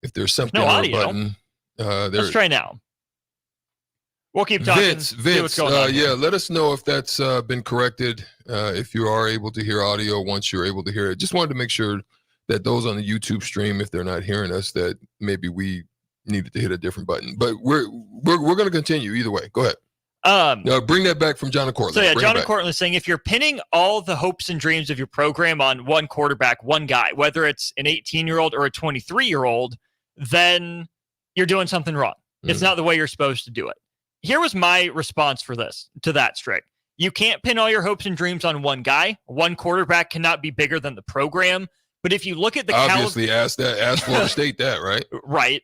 if there's something no on audio. a button. Let's try now. We'll keep talking. Vince, let us know if that's been corrected, if you are able to hear audio once you're able to hear it. Just wanted to make sure that those on the YouTube stream, if they're not hearing us, that maybe we needed to hit a different button. But we're going to continue either way. Go ahead. Bring that back from John and Cortland. So yeah, John and Cortland is saying if you're pinning all the hopes and dreams of your program on one quarterback, one guy, whether it's an 18-year-old or a 23-year-old, then you're doing something wrong. It's not the way you're supposed to do it. Here was my response to that, Strick. You can't pin all your hopes and dreams on one guy. One quarterback cannot be bigger than the program. But if you look at the obviously ask Florida State that, right? Right.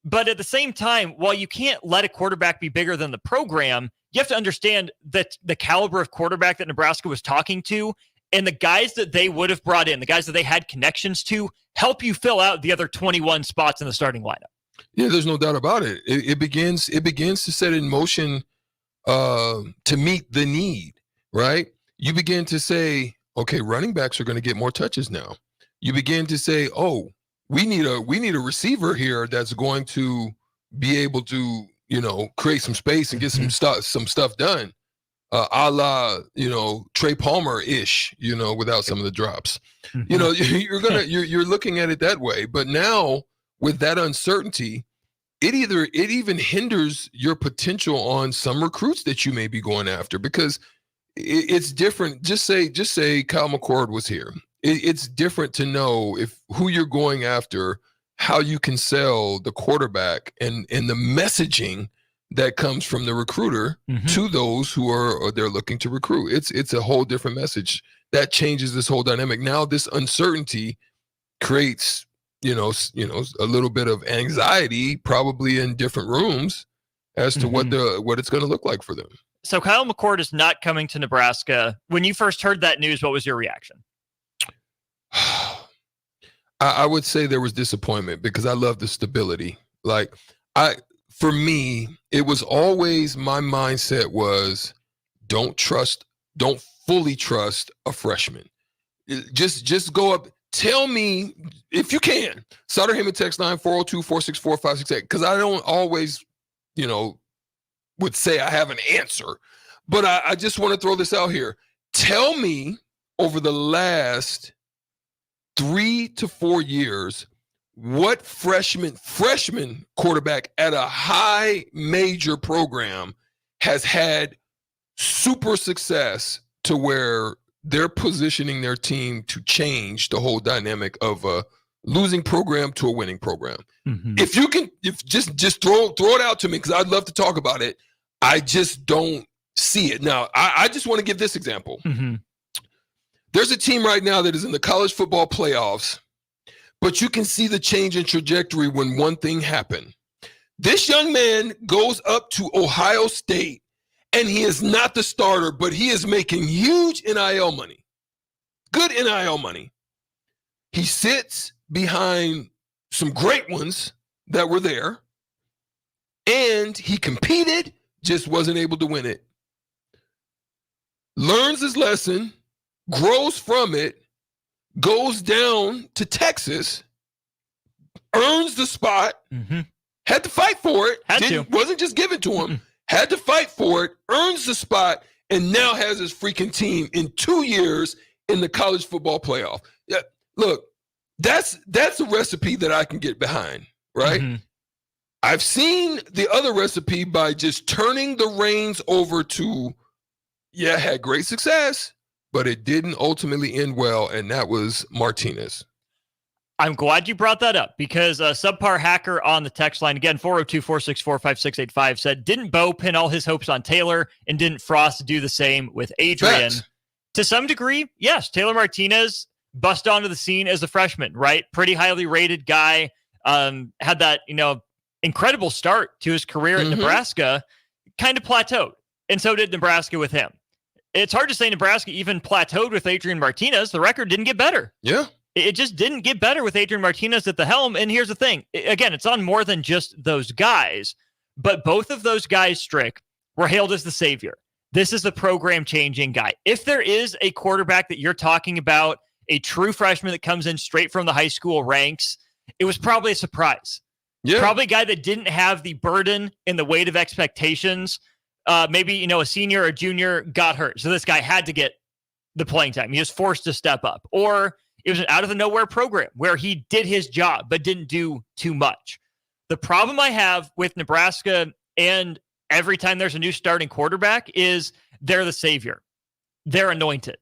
But at the same time, while you can't let a quarterback be bigger than the program, you have to understand that the caliber of quarterback that Nebraska was talking to and the guys that they would have brought in, the guys that they had connections to, help you fill out the other 21 spots in the starting lineup. Yeah, there's no doubt about it. It begins to set in motion to meet the need, right? You begin to say, okay, running backs are going to get more touches now. You begin to say, oh, we need a receiver here that's going to be able to, create some space and get some stuff done. A la, Trey Palmer-ish, without some of the drops. You're looking at it that way. But now with that uncertainty, it even hinders your potential on some recruits that you may be going after, because it's different. Just say Kyle McCord was here. It's different to know who you're going after, how you can sell the quarterback and the messaging that comes from the recruiter to those who they're looking to recruit. It's a whole different message that changes this whole dynamic. Now this uncertainty creates, a little bit of anxiety, probably in different rooms, as to what it's going to look like for them. So Kyle McCord is not coming to Nebraska. When you first heard that news, what was your reaction? I would say there was disappointment, because I love the stability. For me, it was always, my mindset was, don't fully trust a freshman. Just go up. Tell me if you can. Sutter Heyman text 9-402-464-568, because I don't always, would say I have an answer. But I just want to throw this out here. Tell me, over the last 3 to 4 years, what freshman quarterback at a high major program has had super success to where they're positioning their team to change the whole dynamic of a losing program to a winning program. If you can, just throw it out to me, because I'd love to talk about it. I just don't see it. Now, I just want to give this example. There's a team right now that is in the college football playoffs, but you can see the change in trajectory when one thing happened. This young man goes up to Ohio State, and he is not the starter, but he is making huge NIL money, good NIL money. He sits behind some great ones that were there, and he competed, just wasn't able to win it. Learns his lesson, grows from it, goes down to Texas, earns the spot, had to fight for it, wasn't just given to him, had to fight for it, earns the spot, and now has his freaking team in 2 years in the college football playoff. Yeah, look, that's a recipe that I can get behind, right? I've seen the other recipe by just turning the reins over to, had great success, but it didn't ultimately end well, and that was Martinez. I'm glad you brought that up, because Subpar Hacker on the text line, again, 402-464-5685, said, didn't Bo pin all his hopes on Taylor, and didn't Frost do the same with Adrian? Facts. To some degree, yes. Taylor Martinez bust onto the scene as a freshman, right? Pretty highly rated guy. Had that, incredible start to his career at Nebraska, kind of plateaued. And so did Nebraska with him. It's hard to say Nebraska even plateaued with Adrian Martinez. The record didn't get better. Yeah. It just didn't get better with Adrian Martinez at the helm. And here's the thing. Again, it's on more than just those guys. But both of those guys, Strick, were hailed as the savior. This is the program-changing guy. If there is a quarterback that you're talking about, a true freshman that comes in straight from the high school ranks, it was probably a surprise. Yeah. Probably a guy that didn't have the burden and the weight of expectations. Maybe, a senior or junior got hurt. So this guy had to get the playing time. He was forced to step up. Or it was an out of the nowhere program where he did his job but didn't do too much. The problem I have with Nebraska and every time there's a new starting quarterback is they're the savior. They're anointed.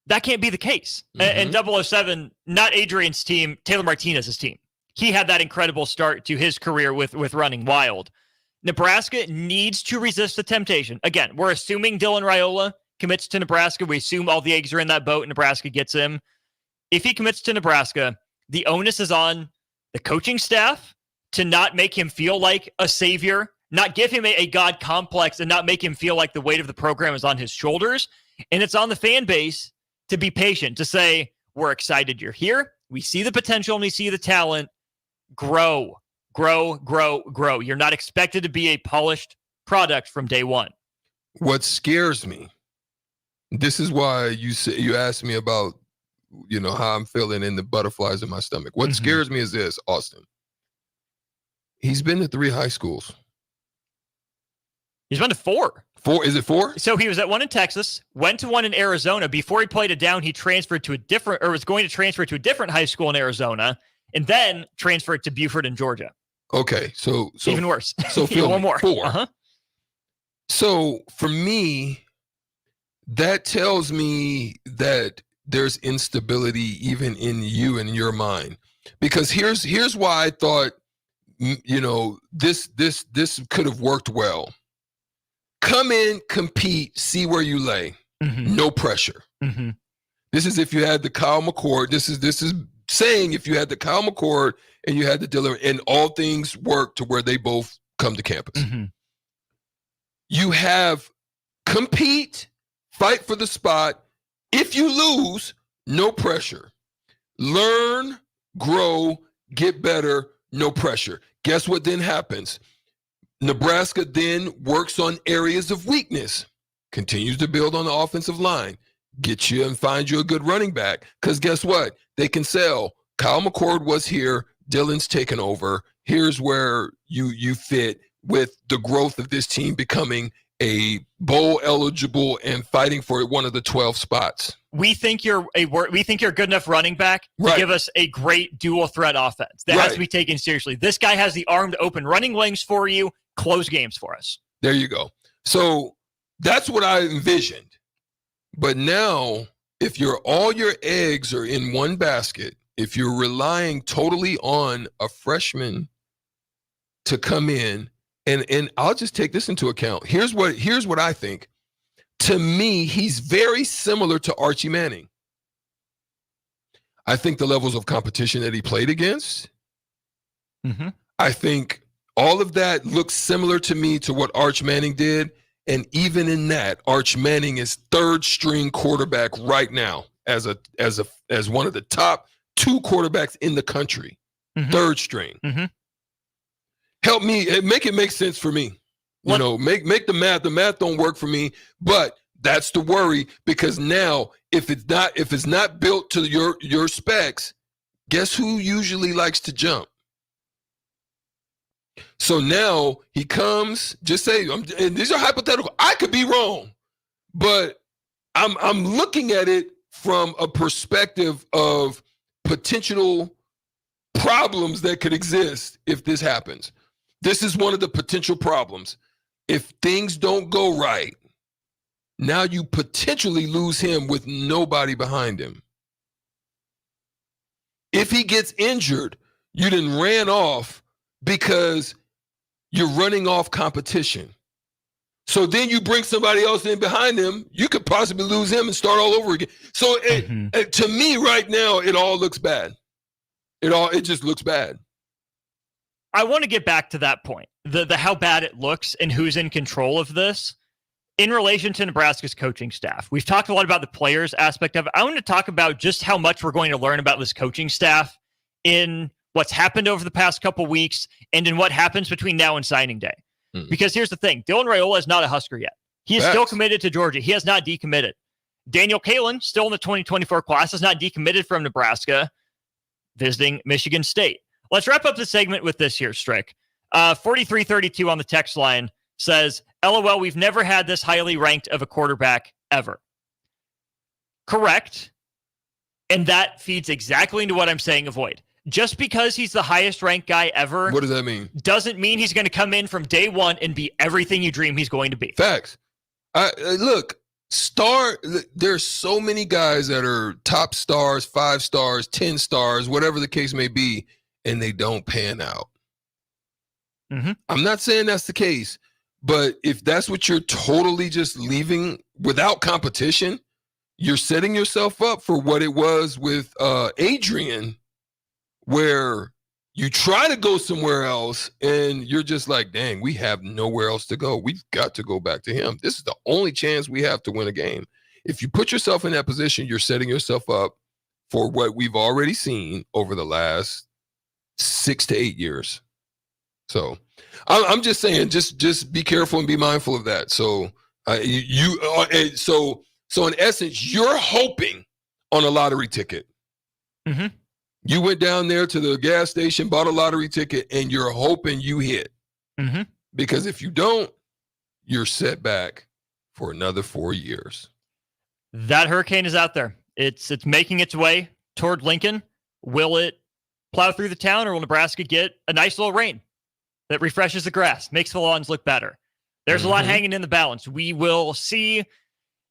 That can't be the case. And 007, not Adrian's team, Taylor Martinez's team. He had that incredible start to his career with running wild. Nebraska needs to resist the temptation. Again, we're assuming Dylan Raiola commits to Nebraska. We assume all the eggs are in that boat and Nebraska gets him. If he commits to Nebraska, the onus is on the coaching staff to not make him feel like a savior, not give him a God complex, and not make him feel like the weight of the program is on his shoulders. And it's on the fan base to be patient, to say, we're excited you're here. We see the potential and we see the talent. Grow. You're not expected to be a polished product from day one. What scares me, this is why you asked me about, how I'm feeling and the butterflies in my stomach. What scares me is this, Austin. He's been to 3 high schools. He's been to 4. 4? Is it 4? So he was at one in Texas, went to one in Arizona. Before he played it down, he transferred to was going to transfer to a different high school in Arizona, and then transferred to Buford in Georgia. Okay, so even worse. So one more. 4. So for me, that tells me that there's instability even in you and your mind. Because here's why I thought, this could have worked well. Come in, compete, see where you lay. No pressure. This is if you had the Kyle McCord. This is saying if you had the Kyle McCord and you had the Dylan, and all things work to where they both come to campus. You have compete, fight for the spot. If you lose, no pressure. Learn, grow, get better, no pressure. Guess what then happens? Nebraska then works on areas of weakness, continues to build on the offensive line, get you and find you a good running back. Because guess what? They can sell. Kyle McCord was here. Dylan's taken over. Here's where you fit with the growth of this team becoming a bowl eligible and fighting for one of the 12 spots. We think you're a good enough running back to give us a great dual threat offense that has to be taken seriously. This guy has the arm to open running lanes for you, close games for us. There you go. So that's what I envisioned. But now, if all your eggs are in one basket, if you're relying totally on a freshman to come in, and I'll just take this into account. Here's what I think. To me, he's very similar to Archie Manning. I think the levels of competition that he played against, I think all of that looks similar to me to what Arch Manning did. And even in that, Arch Manning is third string quarterback right now as one of the top 2 quarterbacks in the country. Third string. Help me make it make sense for me. Make the math. The math don't work for me, but that's the worry, because now if it's not built to your specs, guess who usually likes to jump? So now he comes, just say, and these are hypothetical. I could be wrong, but I'm looking at it from a perspective of potential problems that could exist if this happens. This is one of the potential problems. If things don't go right, now you potentially lose him with nobody behind him. If he gets injured, you then ran off because you're running off competition. So then you bring somebody else in behind him, you could possibly lose him and start all over again. So to me right now, it all looks bad. It just looks bad. I want to get back to that point, the how bad it looks and who's in control of this in relation to Nebraska's coaching staff. We've talked a lot about the players aspect of it. I want to talk about just how much we're going to learn about this coaching staff in what's happened over the past couple weeks and in what happens between now and signing day. Because here's the thing, Dylan Raiola is not a Husker yet. He is still committed to Georgia. He has not decommitted. Daniel Kalen, still in the 2024 class, is not decommitted from Nebraska. visiting Michigan State. Let's wrap up the segment with this here, Strick. 4332 on the text line says, LOL, we've never had this highly ranked of a quarterback ever. Correct. And that feeds exactly into what I'm saying avoid. Just because he's the highest ranked guy ever. What does that mean? Doesn't mean he's going to come in from day one and be everything you dream he's going to be. Facts. Look, there's so many guys that are top stars, 5 stars, 10 stars, whatever the case may be, and they don't pan out. Mm-hmm. I'm not saying that's the case, but if that's what you're totally just leaving without competition, you're setting yourself up for what it was with Adrian, where you try to go somewhere else and you're just like, dang, we have nowhere else to go. We've got to go back to him. This is the only chance we have to win a game. If you put yourself in that position, you're setting yourself up for what we've already seen over the last 6 to 8 years. So I'm just saying, just be careful and be mindful of that. So so in essence, you're hoping on a lottery ticket. Mm-hmm. You went down there to the gas station, bought a lottery ticket, and you're hoping you hit. Mm-hmm. Because if you don't, you're set back for another 4 years. That hurricane is out there. It's making its way toward Lincoln. Will it plow through the town, or will Nebraska get a nice little rain that refreshes the grass, makes the lawns look better? There's a lot hanging in the balance. We will see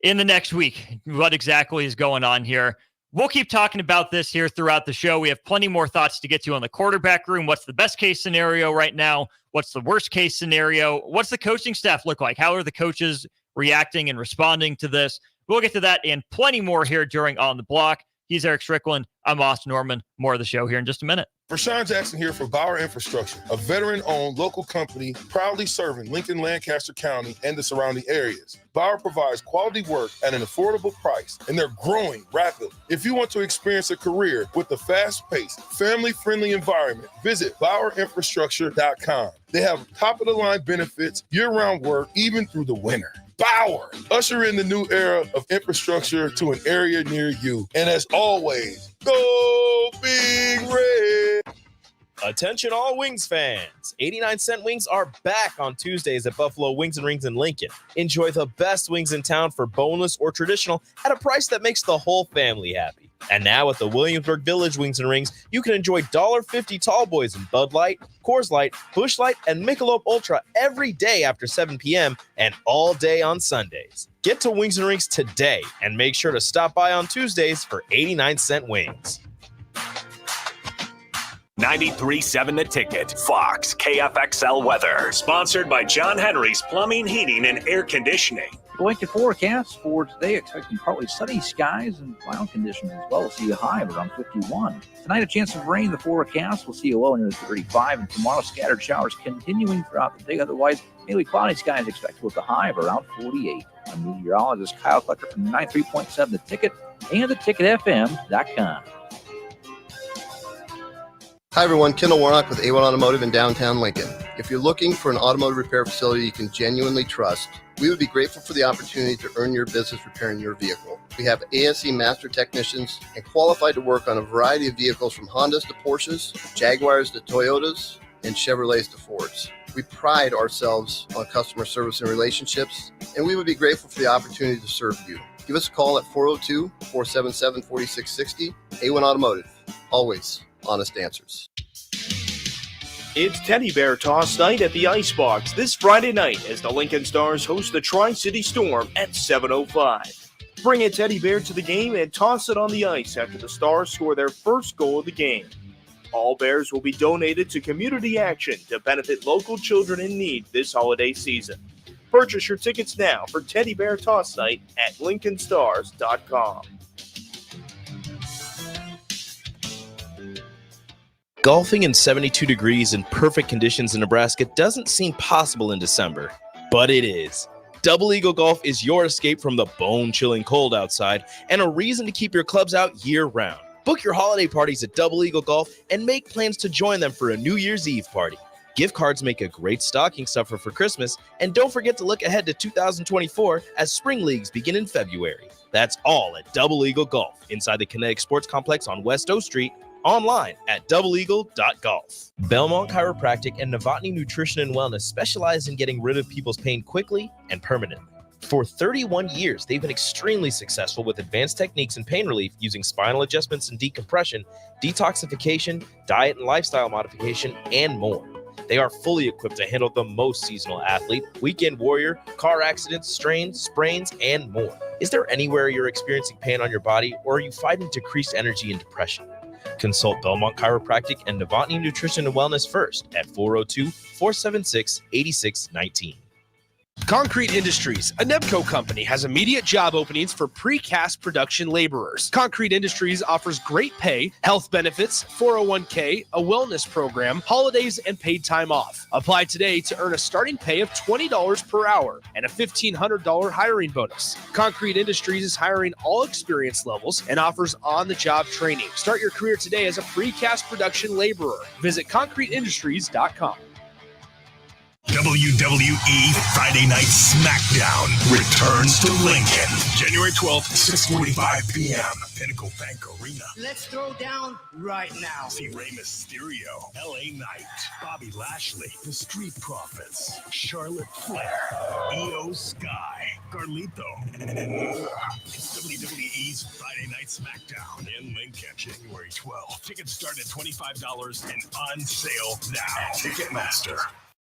in the next week what exactly is going on here. We'll keep talking about this here throughout the show. We have plenty more thoughts to get to on the quarterback room. What's the best case scenario right now? What's the worst case scenario? What's the coaching staff look like? How are the coaches reacting and responding to this? We'll get to that and plenty more here during On the Block. He's Erick Strickland. I'm Austin Norman. More of the show here in just a minute. Rashawn Jackson here for Bauer Infrastructure, a veteran-owned local company proudly serving Lincoln, Lancaster County, and the surrounding areas. Bauer provides quality work at an affordable price, and they're growing rapidly. If you want to experience a career with a fast-paced, family-friendly environment, visit BauerInfrastructure.com. They have top-of-the-line benefits, year-round work, even through the winter. Bauer, usher in the new era of infrastructure to an area near you. And as always, go Big Red! Attention all Wings fans. 89-cent wings are back on Tuesdays at Buffalo Wings and Rings in Lincoln. Enjoy the best wings in town for boneless or traditional at a price that makes the whole family happy. And now at the Williamsburg Village Wings and Rings, you can enjoy $1.50 tall boys in Bud Light, Coors Light, Busch Light, and Michelob Ultra every day after 7 p.m. and all day on Sundays. Get to Wings and Rings today and make sure to stop by on Tuesdays for 89-cent wings. 93.7 The Ticket, Fox, KFXL weather. Sponsored by John Henry's Plumbing, Heating, and Air Conditioning. Going to forecast for today, expecting partly sunny skies and cloud conditions as well. We'll see a high of around 51. Tonight, a chance of rain in the forecast. We'll see a low near 35. And tomorrow, scattered showers continuing throughout the day. Otherwise, mainly cloudy skies expected with a high of around 48. I'm meteorologist Kyle Clucker from 93.7 The Ticket and theticketfm.com. Hi everyone, Kendall Warnock with A1 Automotive in downtown Lincoln. If you're looking for an automotive repair facility you can genuinely trust, we would be grateful for the opportunity to earn your business repairing your vehicle. We have ASE master technicians and qualified to work on a variety of vehicles from Hondas to Porsches, Jaguars to Toyotas, and Chevrolets to Fords. We pride ourselves on customer service and relationships, and we would be grateful for the opportunity to serve you. Give us a call at 402-477-4660. A1 Automotive, always honest answers. It's Teddy Bear Toss Night at the Icebox this Friday night as the Lincoln Stars host the Tri-City Storm at 7:05. Bring a teddy bear to the game and toss it on the ice after the Stars score their first goal of the game. All bears will be donated to community action to benefit local children in need this holiday season. Purchase your tickets now for Teddy Bear Toss Night at LincolnStars.com. Golfing in 72 degrees and perfect conditions in Nebraska doesn't seem possible in December, but it is. Double Eagle Golf is your escape from the bone-chilling cold outside and a reason to keep your clubs out year-round. Book your holiday parties at Double Eagle Golf and make plans to join them for a New Year's Eve party. Gift cards make a great stocking stuffer for Christmas, and don't forget to look ahead to 2024 as spring leagues begin in February. That's all at Double Eagle Golf inside the Kinetic Sports Complex on West O Street Online at doubleeagle.golf. Belmont Chiropractic and Novotny Nutrition and Wellness specialize in getting rid of people's pain quickly and permanently. For 31 years, they've been extremely successful with advanced techniques in pain relief using spinal adjustments and decompression, detoxification, diet and lifestyle modification, and more. They are fully equipped to handle the most seasonal athlete, weekend warrior, car accidents, strains, sprains, and more. Is there anywhere you're experiencing pain on your body, or are you fighting decreased energy and depression? Consult Belmont Chiropractic and Novotny Nutrition and Wellness first at 402-476-8619. Concrete Industries, a Nebco company, has immediate job openings for precast production laborers. Concrete Industries offers great pay, health benefits, 401k, a wellness program, holidays, and paid time off. Apply today to earn a starting pay of $20 per hour and a $1,500 hiring bonus. Concrete Industries is hiring all experience levels and offers on-the-job training. Start your career today as a precast production laborer. Visit concreteindustries.com. WWE Friday Night SmackDown returns to Lincoln, January 12th, 6:45 p.m. Pinnacle Bank Arena. Let's throw down right now. See Rey Mysterio, LA Knight, Bobby Lashley, The Street Profits, Charlotte Flair, Io Sky, Carlito, and more. It's WWE's Friday Night SmackDown in Lincoln, January 12th. Tickets start at $25 and on sale now at Ticketmaster.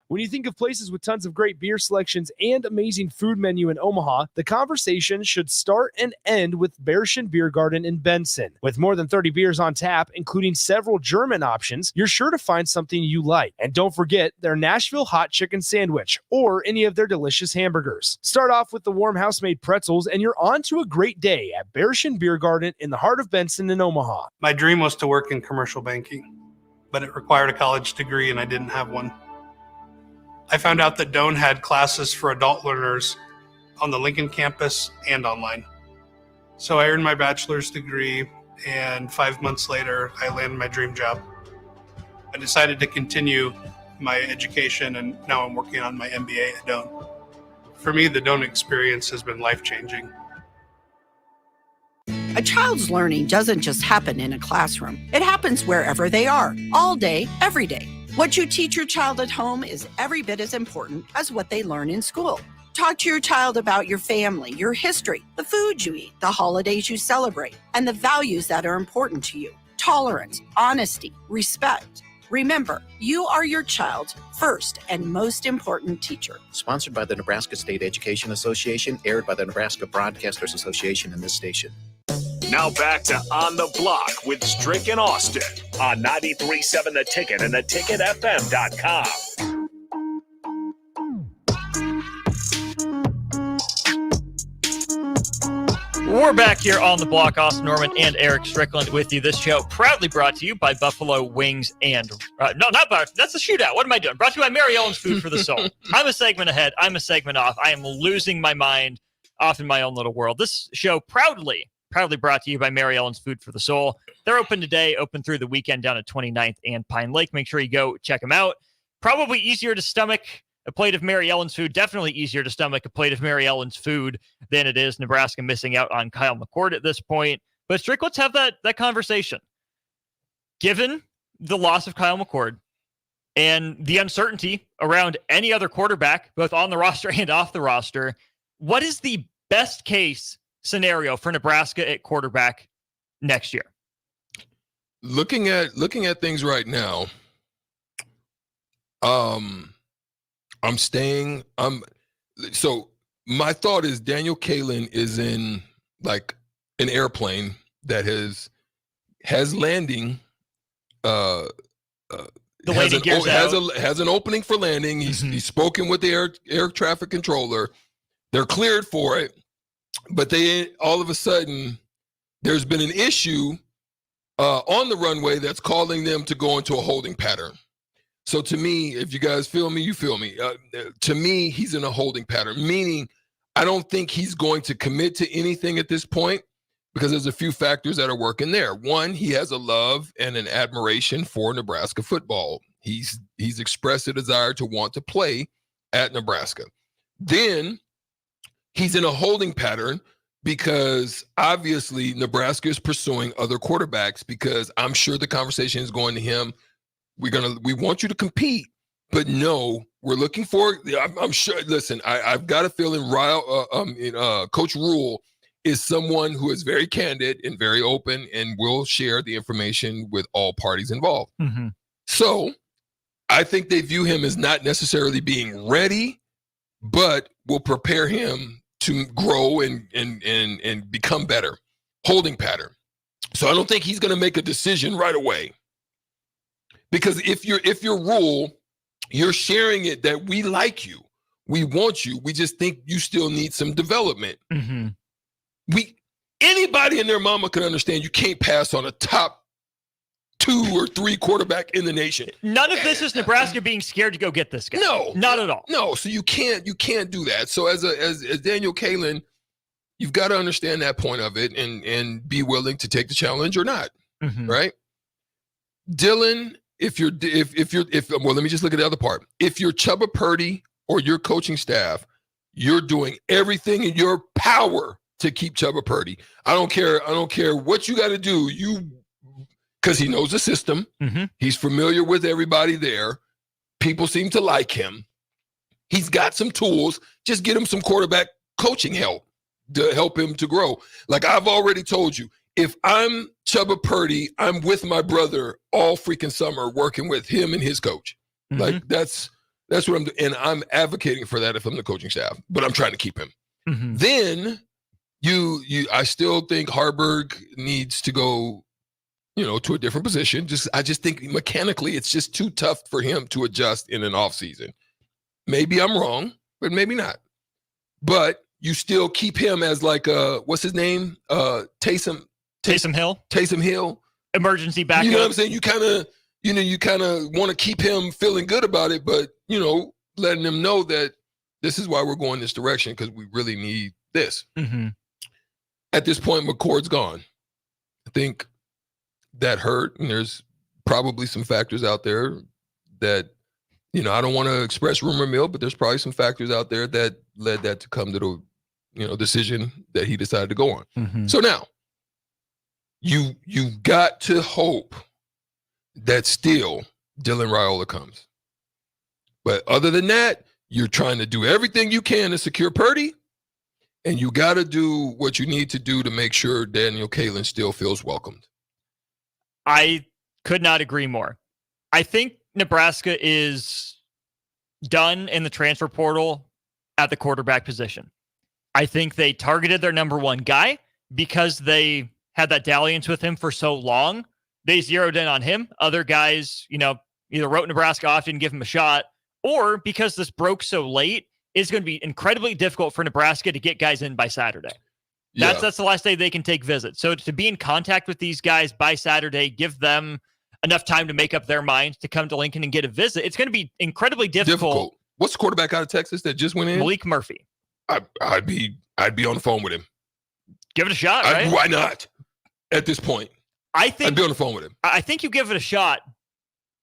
When you think of places with tons of great beer selections and amazing food menu in Omaha, the conversation should start and end with Bärischen Beer Garden in Benson. With more than 30 beers on tap, including several German options, you're sure to find something you like. And don't forget their Nashville hot chicken sandwich or any of their delicious hamburgers. Start off with the warm house-made pretzels and you're on to a great day at Bärischen Beer Garden in the heart of Benson in Omaha. My dream was to work in commercial banking, but it required a college degree and I didn't have one. I found out that Doane had classes for adult learners on the Lincoln campus and online. So I earned my bachelor's degree, and 5 months later, I landed my dream job. I decided to continue my education, and now I'm working on my MBA at Doane. For me, the Doane experience has been life-changing. A child's learning doesn't just happen in a classroom. It happens wherever they are, all day, every day. What you teach your child at home is every bit as important as what they learn in school. Talk to your child about your family, your history, the food you eat, the holidays you celebrate, and the values that are important to you. Tolerance, honesty, respect. Remember, you are your child's first and most important teacher. Sponsored by the Nebraska State Education Association, aired by the Nebraska Broadcasters Association and this station. Now back to On the Block with Strick and Austin on 93.7 The Ticket and theticketfm.com. We're back here on the block. Austin Norman and Erick Strickland with you. This show proudly brought to you by Buffalo Wings and no, not Buffalo. That's a shootout. What am I doing? Brought to you by Mary Ellen's Food for the Soul. I'm a segment ahead. I'm a segment off. I am losing my mind off in my own little world. This show proudly brought to you by Mary Ellen's Food for the Soul. They're open today, open through the weekend down at 29th and Pine Lake. Make sure you go check them out. Probably easier to stomach a plate of Mary Ellen's food. Definitely easier to stomach a plate of Mary Ellen's food than it is Nebraska missing out on Kyle McCord at this point. But Strick, let's have that conversation. Given the loss of Kyle McCord and the uncertainty around any other quarterback, both on the roster and off the roster, what is the best case scenario for Nebraska at quarterback next year? Looking at things right now, so my thought is Daniel Kaelin is in like an airplane that has landing has an opening for landing. He's spoken with the air traffic controller. They're cleared for it. But they all of a sudden, there's been an issue on the runway that's calling them to go into a holding pattern. So to me, if you guys feel me, you feel me. To me, he's in a holding pattern, meaning I don't think he's going to commit to anything at this point because there's a few factors that are working there. One, he has a love and an admiration for Nebraska football. He's expressed a desire to want to play at Nebraska. Then he's in a holding pattern because obviously Nebraska is pursuing other quarterbacks, because I'm sure the conversation is going to him. We want you to compete, but no, we're looking for. I'm sure. Listen, I've got a feeling Coach Rule is someone who is very candid and very open and will share the information with all parties involved. Mm-hmm. So I think they view him as not necessarily being ready, but will prepare him to grow and become better. Holding pattern. So I don't think he's going to make a decision right away. Because if your Rule, you're sharing it that we like you, we want you, we just think you still need some development. Mm-hmm. Anybody and their mama can understand you can't pass on a top 2 or 3 quarterback in the nation. None of this is Nebraska being scared to go get this guy. No, not at all. No, so you can't do that. So as Daniel Kaelin, you've got to understand that point of it and be willing to take the challenge or not. Mm-hmm. Right? Dylan, if let me just look at the other part. If you're Chubba Purdy or your coaching staff, you're doing everything in your power to keep Chubba Purdy. I don't care what you got to do. Because he knows the system. Mm-hmm. He's familiar with everybody there. People seem to like him. He's got some tools. Just get him some quarterback coaching help to help him to grow. Like I've already told you, if I'm Chubba Purdy, I'm with my brother all freaking summer working with him and his coach. Mm-hmm. Like that's what I'm doing. And I'm advocating for that if I'm the coaching staff, but I'm trying to keep him. Mm-hmm. Then I still think Harburg needs to go, to a different position. I just think mechanically it's just too tough for him to adjust in an offseason. Maybe I'm wrong, but maybe not. But you still keep him as like what's his name? Taysom Hill. Taysom Hill. Emergency backup. You know what I'm saying? You kind of want to keep him feeling good about it, but letting him know that this is why we're going this direction, because we really need this. Mm-hmm. At this point, McCord's gone. I think that hurt, and there's probably some factors out there that, I don't want to express rumor mill, but there's probably some factors out there that led that to come to the, decision that he decided to go on. Mm-hmm. So now, you've got to hope that still Dylan Raiola comes. But other than that, you're trying to do everything you can to secure Purdy, and you got to do what you need to do to make sure Daniel Kaelin still feels welcomed. I could not agree more. I think Nebraska is done in the transfer portal at the quarterback position. I think they targeted their number one guy because they had that dalliance with him for so long. They zeroed in on him. Other guys, either wrote Nebraska off, didn't give him a shot, or because this broke so late, it's going to be incredibly difficult for Nebraska to get guys in by Saturday. That's the last day they can take visits. So to be in contact with these guys by Saturday, give them enough time to make up their minds to come to Lincoln and get a visit. It's going to be incredibly difficult. What's the quarterback out of Texas that just went in? Malik Murphy. I'd be on the phone with him. Give it a shot, right? Why not? At this point, I'd be on the phone with him. I think you give it a shot.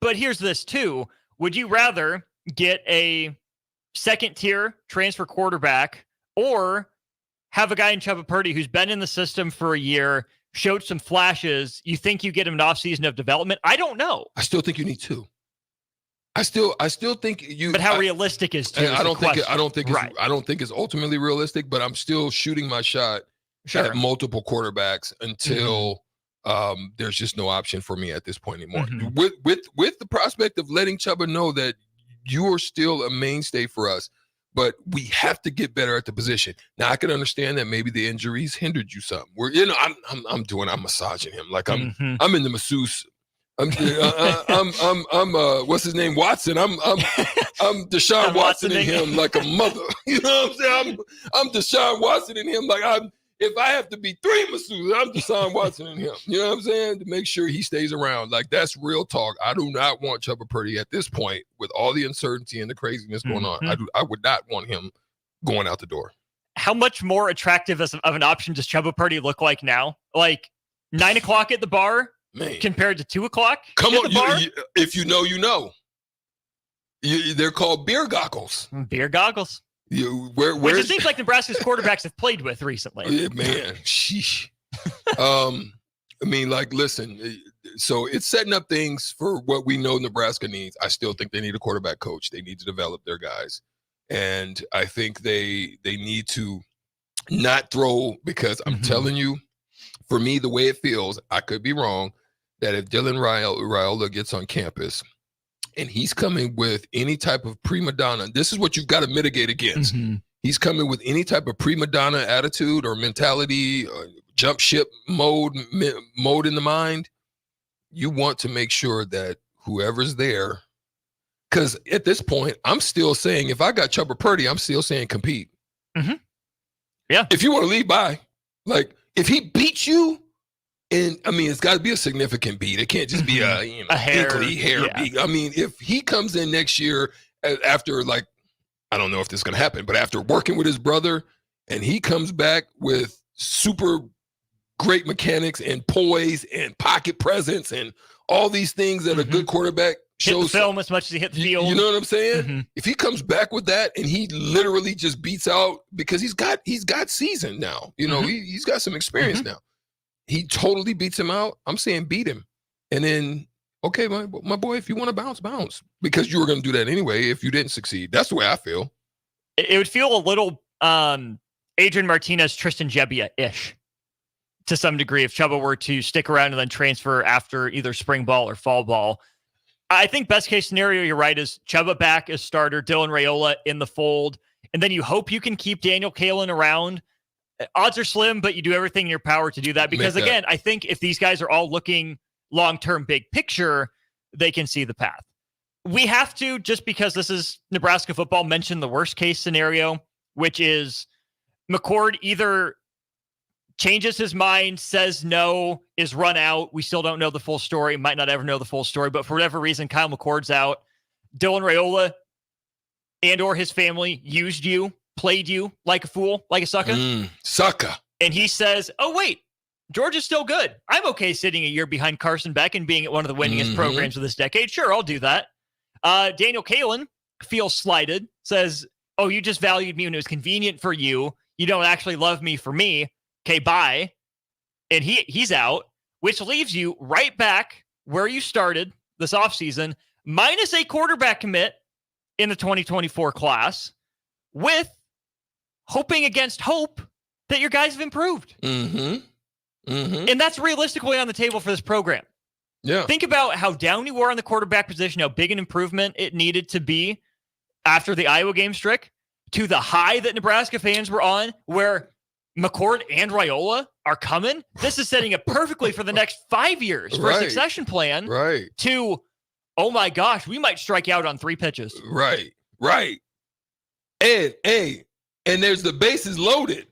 But here's this too. Would you rather get a second-tier transfer quarterback or have a guy in Chubba Purdy who's been in the system for a year, showed some flashes? You think you get him an offseason of development? I don't know. I still think you need two. I still think you. But how realistic is two? I don't think it's ultimately realistic. But I'm still shooting my shot at multiple quarterbacks until there's just no option for me at this point anymore. Mm-hmm. With the prospect of letting Chubba know that you are still a mainstay for us, but we have to get better at the position. Now I can understand that maybe the injuries hindered you some. I'm massaging him like I'm in the masseuse. I'm what's his name, Watson. I'm Deshaun Watson in him like a mother. You know what I'm saying? I'm Deshaun Watson in him like if I have to be 3 masseuses, I'm Deshaun Watson in him. You know what I'm saying? To make sure he stays around. Like, that's real talk. I do not want Chubba Purdy at this point with all the uncertainty and the craziness going on. I would not want him going out the door. How much more attractive of an option does Chubba Purdy look like now? Like 9 o'clock at the bar compared to 2 o'clock? Come on, if you know, you know. They're called beer goggles. Beer goggles. Which it seems like Nebraska's quarterbacks have played with recently. Yeah, man, sheesh. I mean, like, listen. So it's setting up things for what we know Nebraska needs. I still think they need a quarterback coach. They need to develop their guys, and I think they need to not throw, because I'm telling you, for me, the way it feels, I could be wrong, that if Dylan Raiola gets on campus and he's coming with any type of prima donna, this is what you've got to mitigate against. He's coming with any type of prima donna attitude or mentality, jump ship mode in the mind. You want to make sure that whoever's there, because at this point, I'm still saying, if I got Chubba Purdy, I'm still saying compete. Yeah. If you want to lead by, like, if he beats you, and I mean, it's got to be a significant beat. It can't just be a hair beat. I mean, if he comes in next year after, like, I don't know if this is going to happen, but after working with his brother, and he comes back with super great mechanics and poise and pocket presence and all these things that a good quarterback shows. Hit the film as much as he hit the field. You know what I'm saying? If he comes back with that and he literally just beats out, because he's got seasoned now. You know, he's got some experience now. He totally beats him out. I'm saying beat him. And then, okay, my boy, if you want to bounce. Because you were going to do that anyway if you didn't succeed. That's the way I feel. It would feel a little Adrian Martinez, Tristan Gebbia-ish to some degree if Chubba were to stick around and then transfer after either spring ball or fall ball. I think best case scenario, you're right, is Chubba back as starter, Dylan Raiola in the fold, and then you hope you can keep Daniel Kalen around. Odds are slim, but you do everything in your power to do that, because again, I think if these guys are all looking long-term big picture, they can see the path. We have to, just because this is Nebraska football, mention the worst case scenario, which is McCord either changes his mind, says no, is run out. We still don't know the full story, might not ever know the full story, but for whatever reason, Kyle McCord's out. Dylan Raiola and or his family used you, played you like a fool, like a sucker. Sucker. And he says, oh, wait, Georgia's still good. I'm okay sitting a year behind Carson Beck and being at one of the winningest programs of this decade. Sure, I'll do that. Daniel Kalen feels slighted, says, oh, you just valued me when it was convenient for you. You don't actually love me for me. Okay, bye. And he's out, which leaves you right back where you started this offseason, minus a quarterback commit in the 2024 class, with hoping against hope that your guys have improved. And that's realistically on the table for this program. Yeah. Think about how down you were on the quarterback position, how big an improvement it needed to be after the Iowa game streak, to the high that Nebraska fans were on, where McCord and Raiola are coming. This is setting up perfectly for the next 5 years for a succession plan. Right. To, oh my gosh, we might strike out on 3 pitches. Right. And there's the bases loaded.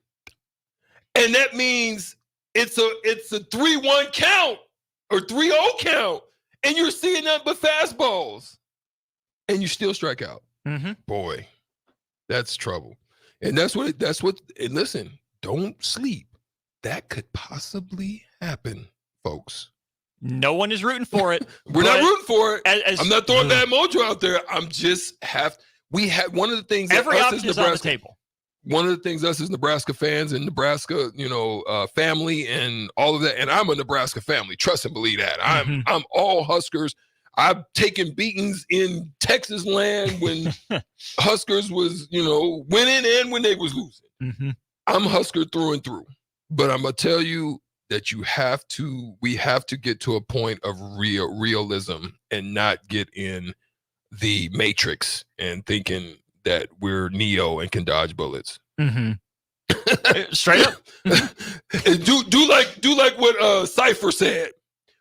And that means it's a 3-1 count or 3-0 count. And you're seeing nothing but fastballs. And you still strike out. Boy, that's trouble. And that's what, and listen, don't sleep. That could possibly happen, folks. No one is rooting for it. We're not rooting for it. I'm not throwing bad mojo out there. We have one of the things that every option is on the table. One of the things us as Nebraska fans and Nebraska, family and all of that. And I'm a Nebraska family. Trust and believe that. I'm all Huskers. I've taken beatings in Texas land when Huskers was, winning and when they was losing. I'm Husker through and through. But I'm going to tell you that we have to get to a point of realism and not get in the matrix and thinking that we're Neo and can dodge bullets. Straight up. do like what Cypher said.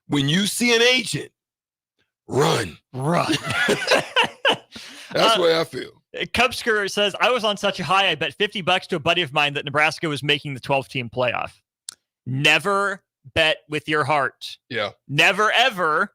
When you see an agent, run. That's the way I feel. Cubsker says, I was on such a high, I bet $50 to a buddy of mine that Nebraska was making the 12-team playoff. Never bet with your heart. Yeah. Never, ever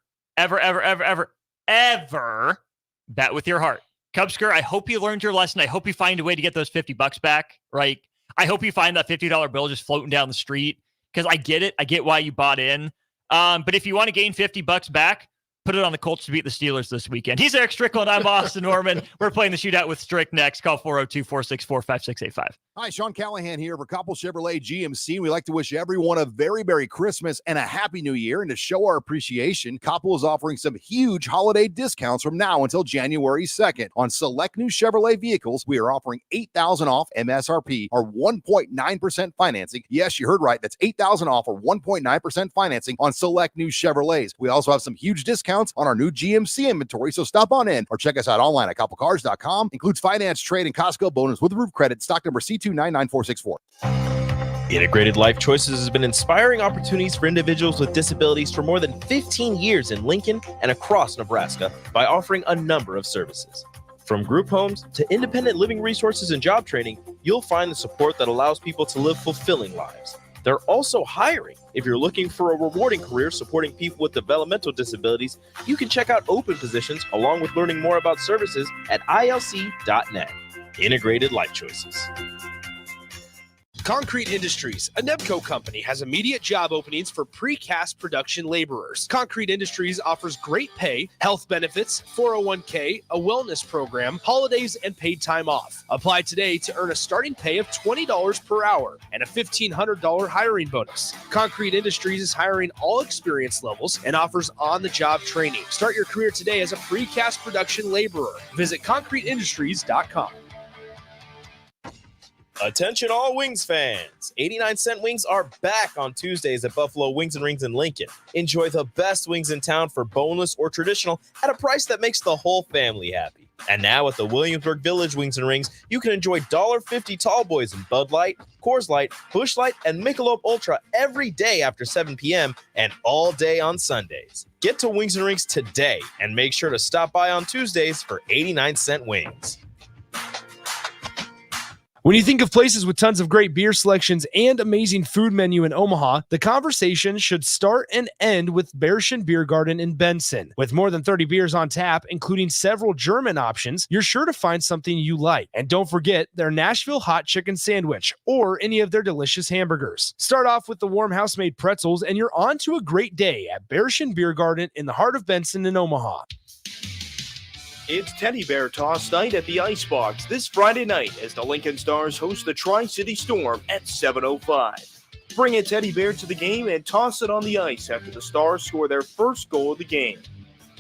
bet with your heart. Cubsker, I hope you learned your lesson. I hope you find a way to get those $50 back, right? I hope you find that $50 bill just floating down the street, because I get it. I get why you bought in. But if you want to gain $50 back, put it on the Colts to beat the Steelers this weekend. He's Erick Strickland. I'm Austin Norman. We're playing the shootout with Strick next. Call 402-464-5685. Hi, Sean Callahan here for Koppel Chevrolet GMC. We'd like to wish everyone a very Merry Christmas and a Happy New Year. And to show our appreciation, Koppel is offering some huge holiday discounts from now until January 2nd. On select new Chevrolet vehicles, we are offering $8,000 off MSRP or 1.9% financing. Yes, you heard right. That's $8,000 off or 1.9% financing on select new Chevrolets. We also have some huge discounts on our new GMC inventory, so stop on in or check us out online at koppelcars.com. Includes finance, trade, and Costco bonus with roof credit. Stock number C299464. Integrated Life Choices has been inspiring opportunities for individuals with disabilities for more than 15 years in Lincoln and across Nebraska by offering a number of services. From group homes to independent living resources and job training, you'll find the support that allows people to live fulfilling lives. They're also hiring. If you're looking for a rewarding career supporting people with developmental disabilities, you can check out open positions along with learning more about services at ilc.net. Integrated Life Choices. Concrete Industries, a Nebco company, has immediate job openings for precast production laborers. Concrete Industries offers great pay, health benefits, 401k, a wellness program, holidays, and paid time off. Apply today to earn a starting pay of $20 per hour and a $1,500 hiring bonus. Concrete Industries is hiring all experience levels and offers on-the-job training. Start your career today as a precast production laborer. Visit concreteindustries.com. Attention all Wings fans. 89-cent wings are back on Tuesdays at Buffalo Wings and Rings in Lincoln. Enjoy the best wings in town for boneless or traditional at a price that makes the whole family happy. And now at the Williamsburg Village Wings and Rings, you can enjoy $1.50 tall boys in Bud Light, Coors Light, Busch Light, and Michelob Ultra every day after 7 p.m. and all day on Sundays. Get to Wings and Rings today and make sure to stop by on Tuesdays for 89-cent wings. When you think of places with tons of great beer selections and amazing food menu in Omaha, the conversation should start and end with Bärschen Beer Garden in Benson. With more than 30 beers on tap, including several German options, you're sure to find something you like. And don't forget their Nashville hot chicken sandwich or any of their delicious hamburgers. Start off with the warm house-made pretzels and you're on to a great day at Bärschen Beer Garden in the heart of Benson in Omaha. It's Teddy Bear Toss Night at the Icebox this Friday night as the Lincoln Stars host the Tri-City Storm at 7:05. Bring a teddy bear to the game and toss it on the ice after the Stars score their first goal of the game.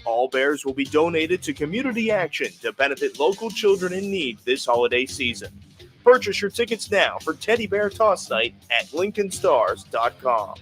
All bears will be donated to Community Action to benefit local children in need this holiday season. Purchase your tickets now for Teddy Bear Toss Night at LincolnStars.com.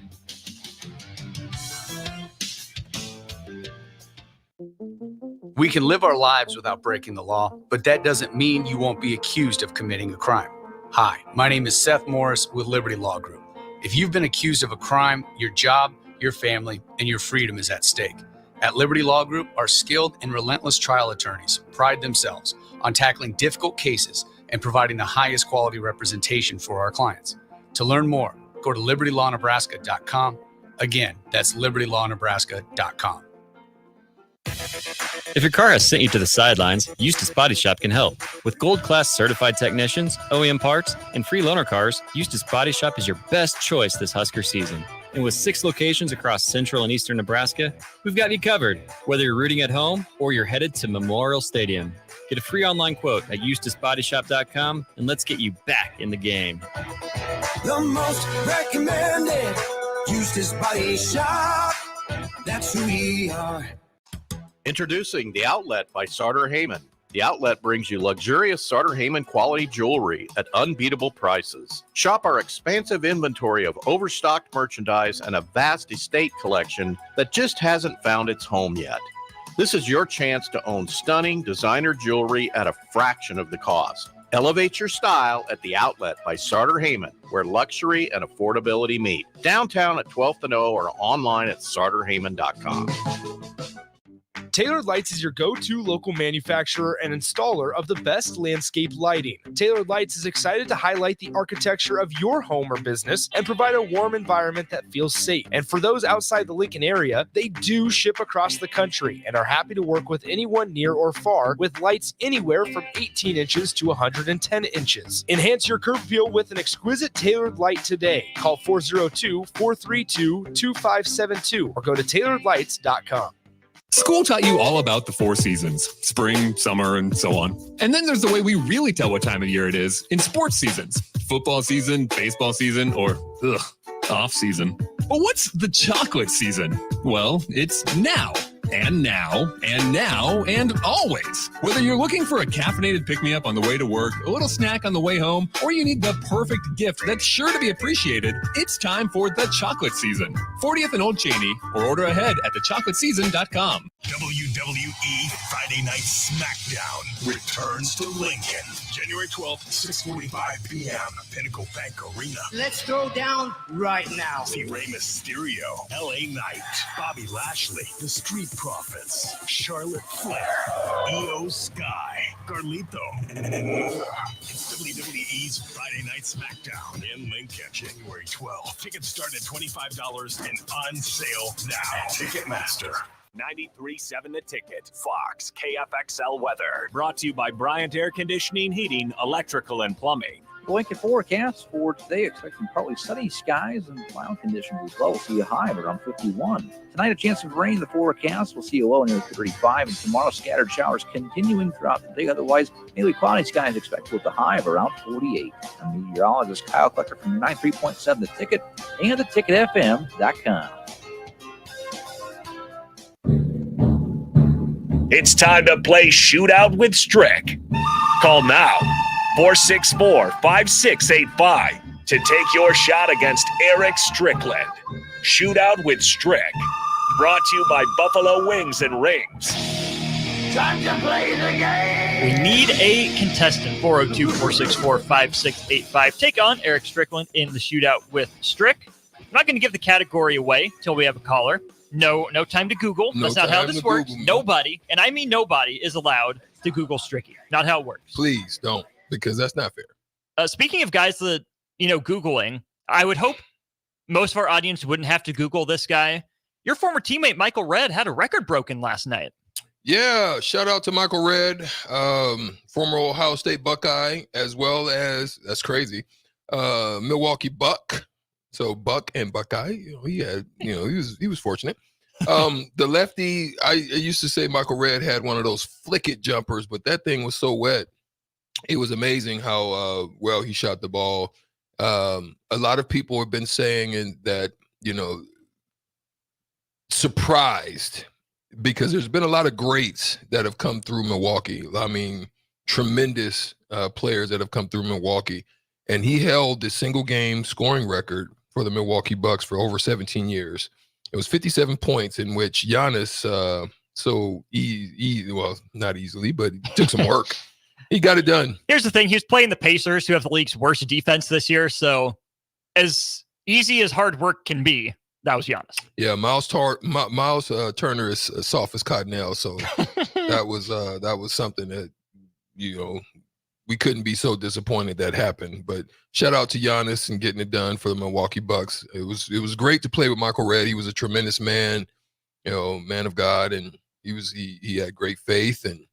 We can live our lives without breaking the law, but that doesn't mean you won't be accused of committing a crime. Hi, my name is Seth Morris with Liberty Law Group. If you've been accused of a crime, your job, your family, and your freedom is at stake. At Liberty Law Group, our skilled and relentless trial attorneys pride themselves on tackling difficult cases and providing the highest quality representation for our clients. To learn more, go to libertylawnebraska.com. Again, that's libertylawnebraska.com. If your car has sent you to the sidelines, Eustace Body Shop can help. With gold-class certified technicians, OEM parts, and free loaner cars, Eustace Body Shop is your best choice this Husker season. And with 6 locations across central and eastern Nebraska, we've got you covered, whether you're rooting at home or you're headed to Memorial Stadium. Get a free online quote at EustaceBodyShop.com, and let's get you back in the game. The most recommended Eustace Body Shop. That's who we are. Introducing The Outlet by Sartor Heyman. The Outlet brings you luxurious Sartor Heyman quality jewelry at unbeatable prices. Shop our expansive inventory of overstocked merchandise and a vast estate collection that just hasn't found its home yet. This is your chance to own stunning designer jewelry at a fraction of the cost. Elevate your style at The Outlet by Sartor Heyman, where luxury and affordability meet. Downtown at 12th and O or online at sartorheyman.com. Tailored Lights is your go-to local manufacturer and installer of the best landscape lighting. Tailored Lights is excited to highlight the architecture of your home or business and provide a warm environment that feels safe. And for those outside the Lincoln area, they do ship across the country and are happy to work with anyone near or far with lights anywhere from 18 inches to 110 inches. Enhance your curb appeal with an exquisite Tailored Light today. Call 402-432-2572 or go to tailoredlights.com. School taught you all about the 4 seasons, spring, summer, and so on. And then there's the way we really tell what time of year it is in sports seasons. Football season, baseball season, or off season. But what's the chocolate season? Well, it's now. And now, and now, and always. Whether you're looking for a caffeinated pick-me-up on the way to work, a little snack on the way home, or you need the perfect gift that's sure to be appreciated, it's time for the chocolate season. 40th and Old Cheney, or order ahead at thechocolateseason.com. WWE Friday Night SmackDown returns to Lincoln, January 12th, 6:45 p.m. Pinnacle Bank Arena. Let's throw down right now. See Rey Mysterio, LA Knight, Bobby Lashley, The Street Profits, Charlotte Flair, Io Sky, Carlito, and more. It's WWE's Friday Night SmackDown in Lincoln, January 12th. Tickets start at $25 and on sale now. Ticketmaster. 93.7 The Ticket, Fox, KFXL weather. Brought to you by Bryant Air Conditioning, Heating, Electrical, and Plumbing. The Lincoln forecast for today, expecting partly sunny skies and mild conditions as well. We'll see a high of around 51. Tonight, a chance of rain in the forecast. We'll see a low near 35. And tomorrow, scattered showers continuing throughout the day. Otherwise, mainly cloudy skies expected with a high of around 48. I'm meteorologist Kyle Klecker from 93.7 The Ticket and theticketfm.com. It's time to play Shootout with Strick. Call now, 464-5685, to take your shot against Erick Strickland. Shootout with Strick. Brought to you by Buffalo Wings and Rings. Time to play the game. We need a contestant, 402-464-5685. Take on Erick Strickland in the Shootout with Strick. I'm not going to give the category away until we have a caller. No time to Google. That's not how this works. Nobody, and I mean nobody, is allowed to Google Stricky. Not how it works. Please don't, because that's not fair. Speaking of guys that, Googling, I would hope most of our audience wouldn't have to Google this guy. Your former teammate, Michael Redd, had a record broken last night. Yeah, shout out to Michael Redd, former Ohio State Buckeye, as well as, that's crazy, Milwaukee Buck. So Buck and Buckeye, he had, he was fortunate. The lefty, I used to say Michael Redd had one of those flick it jumpers, but that thing was so wet. It was amazing how well he shot the ball. A lot of people have been saying that, surprised, because there's been a lot of greats that have come through Milwaukee. I mean, tremendous players that have come through Milwaukee. And he held the single game scoring record for the Milwaukee Bucks for over 17 years. It was 57 points, in which Giannis, well, not easily, but it took some work. He got it done. Here's the thing. He was playing the Pacers, who have the league's worst defense this year. So as easy as hard work can be, that was Giannis. Yeah, Miles Turner is soft as cottonelle. So that was something that, we couldn't be so disappointed that happened. But shout out to Giannis and getting it done for the Milwaukee Bucks. It was great to play with Michael Redd. He was a tremendous man, man of God, and he had great faith and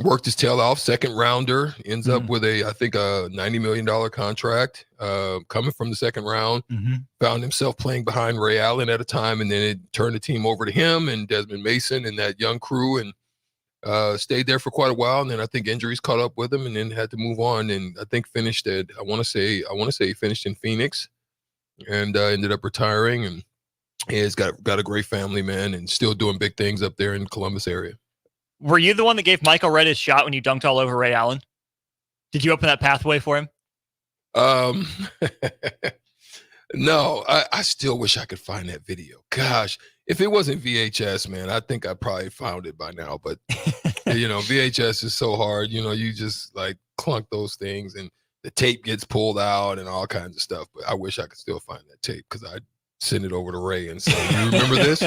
worked his tail off. Second rounder, ends up with I think a $90 million contract coming from the second round. Found himself playing behind Ray Allen at a time, and then it turned the team over to him and Desmond Mason and that young crew, and stayed there for quite a while. And then I think injuries caught up with him, and then had to move on. And I think finished at, I want to say he finished in Phoenix, and ended up retiring. And he's got a great family, man, and still doing big things up there in Columbus area. Were you the one that gave Michael Redd his shot when you dunked all over Ray Allen? Did you open that pathway for him? No, I still wish I could find that video. Gosh, if it wasn't VHS, man, I think I probably found it by now. But, VHS is so hard. You just like clunk those things and the tape gets pulled out and all kinds of stuff. But I wish I could still find that tape, because I'd send it over to Ray and say, you remember this?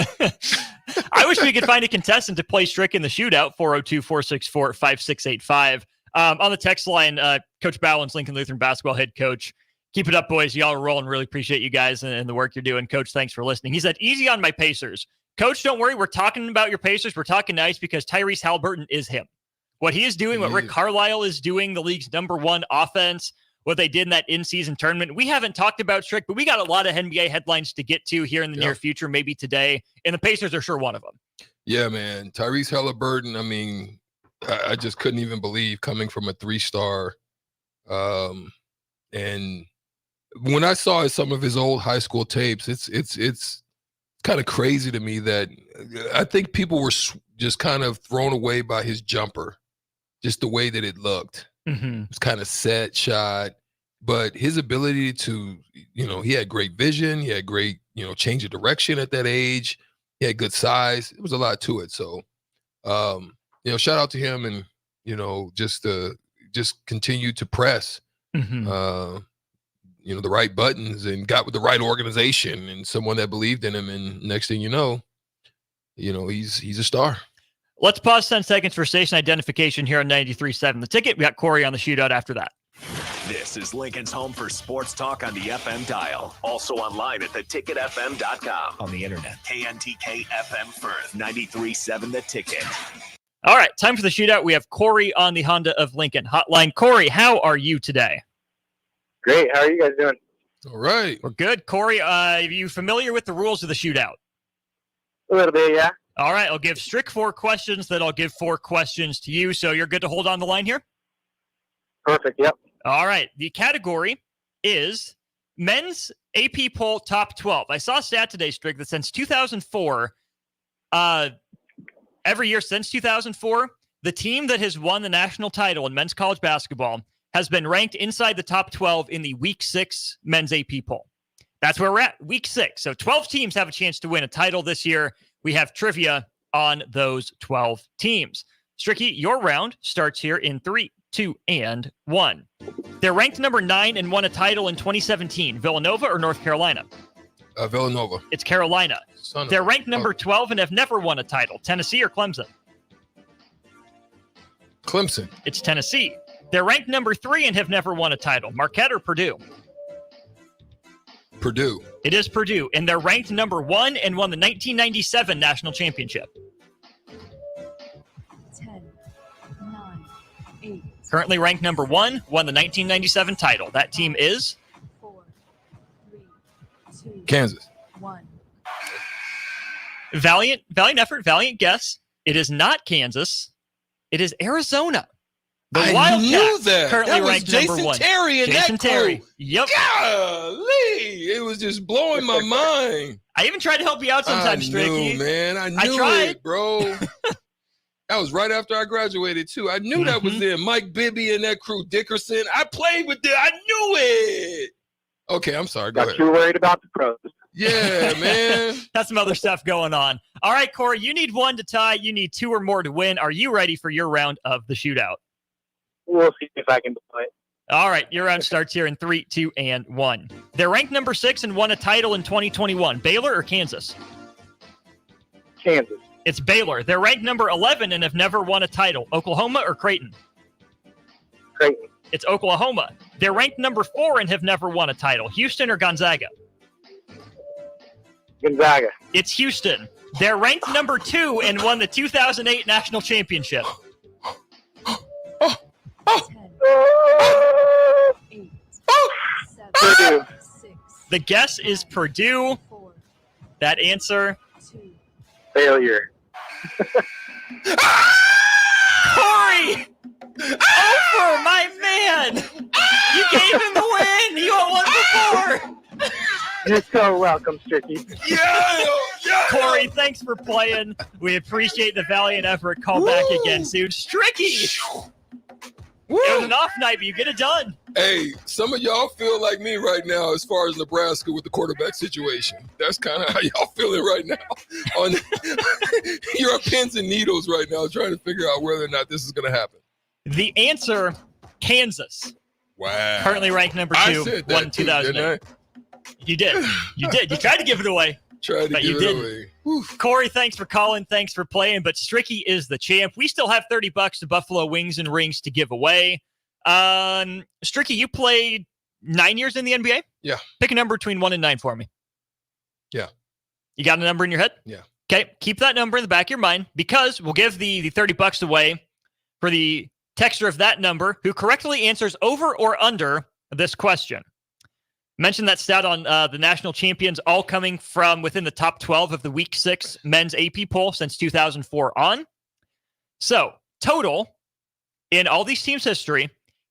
I wish we could find a contestant to play Strick in the Shootout, 402-464-5685. On the text line, Coach Bowens, Lincoln Lutheran basketball head coach. Keep it up, boys. Y'all are rolling. Really appreciate you guys and the work you're doing. Coach, thanks for listening. He said, easy on my Pacers. Coach, don't worry. We're talking about your Pacers. We're talking nice, because Tyrese Halliburton is him. What he is doing, what Rick Carlisle is doing, the league's #1 offense, what they did in that in-season tournament. We haven't talked about Strick, but we got a lot of NBA headlines to get to here in the near future, maybe today. And the Pacers are sure one of them. Yeah, man. Tyrese Halliburton, I mean, I just couldn't even believe coming from a 3-star. And when I saw some of his old high school tapes, it's kind of crazy to me that I think people were just kind of thrown away by his jumper, just the way that it looked. Mm-hmm. It was kind of set shot, but his ability to, he had great vision. He had great, change of direction at that age. He had good size. It was a lot to it. So, shout out to him and, just continue to press, Mm-hmm. the right buttons and got with the right organization and someone that believed in him. And next thing you know, he's a star. Let's pause 10 seconds for station identification here on 93.7 The Ticket. We got Corey on the shootout after that. This is Lincoln's home for sports talk on the FM dial. Also online at theticketfm.com. On the internet. KNTK FM Firth, 93.7 The Ticket. All right, time for the shootout. We have Corey on the Honda of Lincoln hotline. Corey, how are you today? Great. How are you guys doing? All right. We're good. Corey, are you familiar with the rules of the shootout? A little bit, yeah. All right, I'll give Strick 4 questions, then I'll give 4 questions to you. So you're good to hold on the line here? Perfect, yep. All right, the category is men's AP poll top 12. I saw a stat today, Strick, that since 2004, every year since 2004, the team that has won the national title in men's college basketball has been ranked inside the top 12 in the Week 6 men's AP poll. That's where we're at, Week 6. So 12 teams have a chance to win a title this year. We have trivia on those 12 teams. Stricky, your round starts here in 3, 2, and 1. They're ranked number 9 and won a title in 2017. Villanova or North Carolina? Villanova. It's Carolina. They're ranked number 12 and have never won a title. Tennessee or Clemson? Clemson. It's Tennessee. They're ranked number 3 and have never won a title. Marquette or Purdue? Purdue. It is Purdue, and they're ranked number 1 and won the 1997 national championship. 10, 9, 8. Currently ranked number 1, won the 1997 title. That team is? 4, 3, 2, Kansas. 1. Valiant effort, valiant guess. It is not Kansas. It is Arizona. The I Wildcats, knew that. currently That was ranked Jason number 1. Terry and Jason that crew. Terry. Yep. Golly, it was just blowing my mind. I even tried to help you out sometimes, Stricky. Man, I knew tried. it, bro. That was right after I graduated, too. I knew that was them. Mike Bibby and that crew, Dickerson. I played with them. I knew it. Okay, I'm sorry. Go ahead. Too worried about the pros. Yeah, man. That's some other stuff going on. All right, Corey, you need 1 to tie. You need 2 or more to win. Are you ready for your round of the shootout? We'll see if I can do it. All right, your round starts here in 3, 2, and 1. They're ranked number 6 and won a title in 2021. Baylor or Kansas? Kansas. It's Baylor. They're ranked number 11 and have never won a title. Oklahoma or Creighton? Creighton. It's Oklahoma. They're ranked number 4 and have never won a title. Houston or Gonzaga? Gonzaga. It's Houston. They're ranked number 2 and won the 2008 national championship. 8, 7, Purdue. 6, The guess is Purdue. 4, That answer, 2. Failure. Corey! Over, my man! You gave him the win! You won before! You're so welcome, Stricky. Yeah. Corey, thanks for playing. We appreciate the valiant effort. Call back again soon. Stricky! It was an off night, but you get it done. Hey, some of y'all feel like me right now as far as Nebraska with the quarterback situation. That's kind of how y'all feeling right now. You're on pins and needles right now trying to figure out whether or not this is going to happen. The answer, Kansas. Wow. Currently ranked number 2, I said that won in too, 2008. didn't You did. You did. You tried to give it away. Tried to But give you it didn't. away. Corey, thanks for calling. Thanks for playing. But Stricky is the champ. We still have $30 to Buffalo Wings and Rings to give away. Stricky, you played 9 years in the NBA? Yeah. Pick a number between 1 and 9 for me. Yeah. You got a number in your head? Yeah. Okay. Keep that number in the back of your mind because we'll give the $30 away for the texter of that number who correctly answers over or under this question. Mentioned that stat on the national champions all coming from within the top 12 of the Week 6 men's AP poll since 2004 on. So, total, in all these teams' history,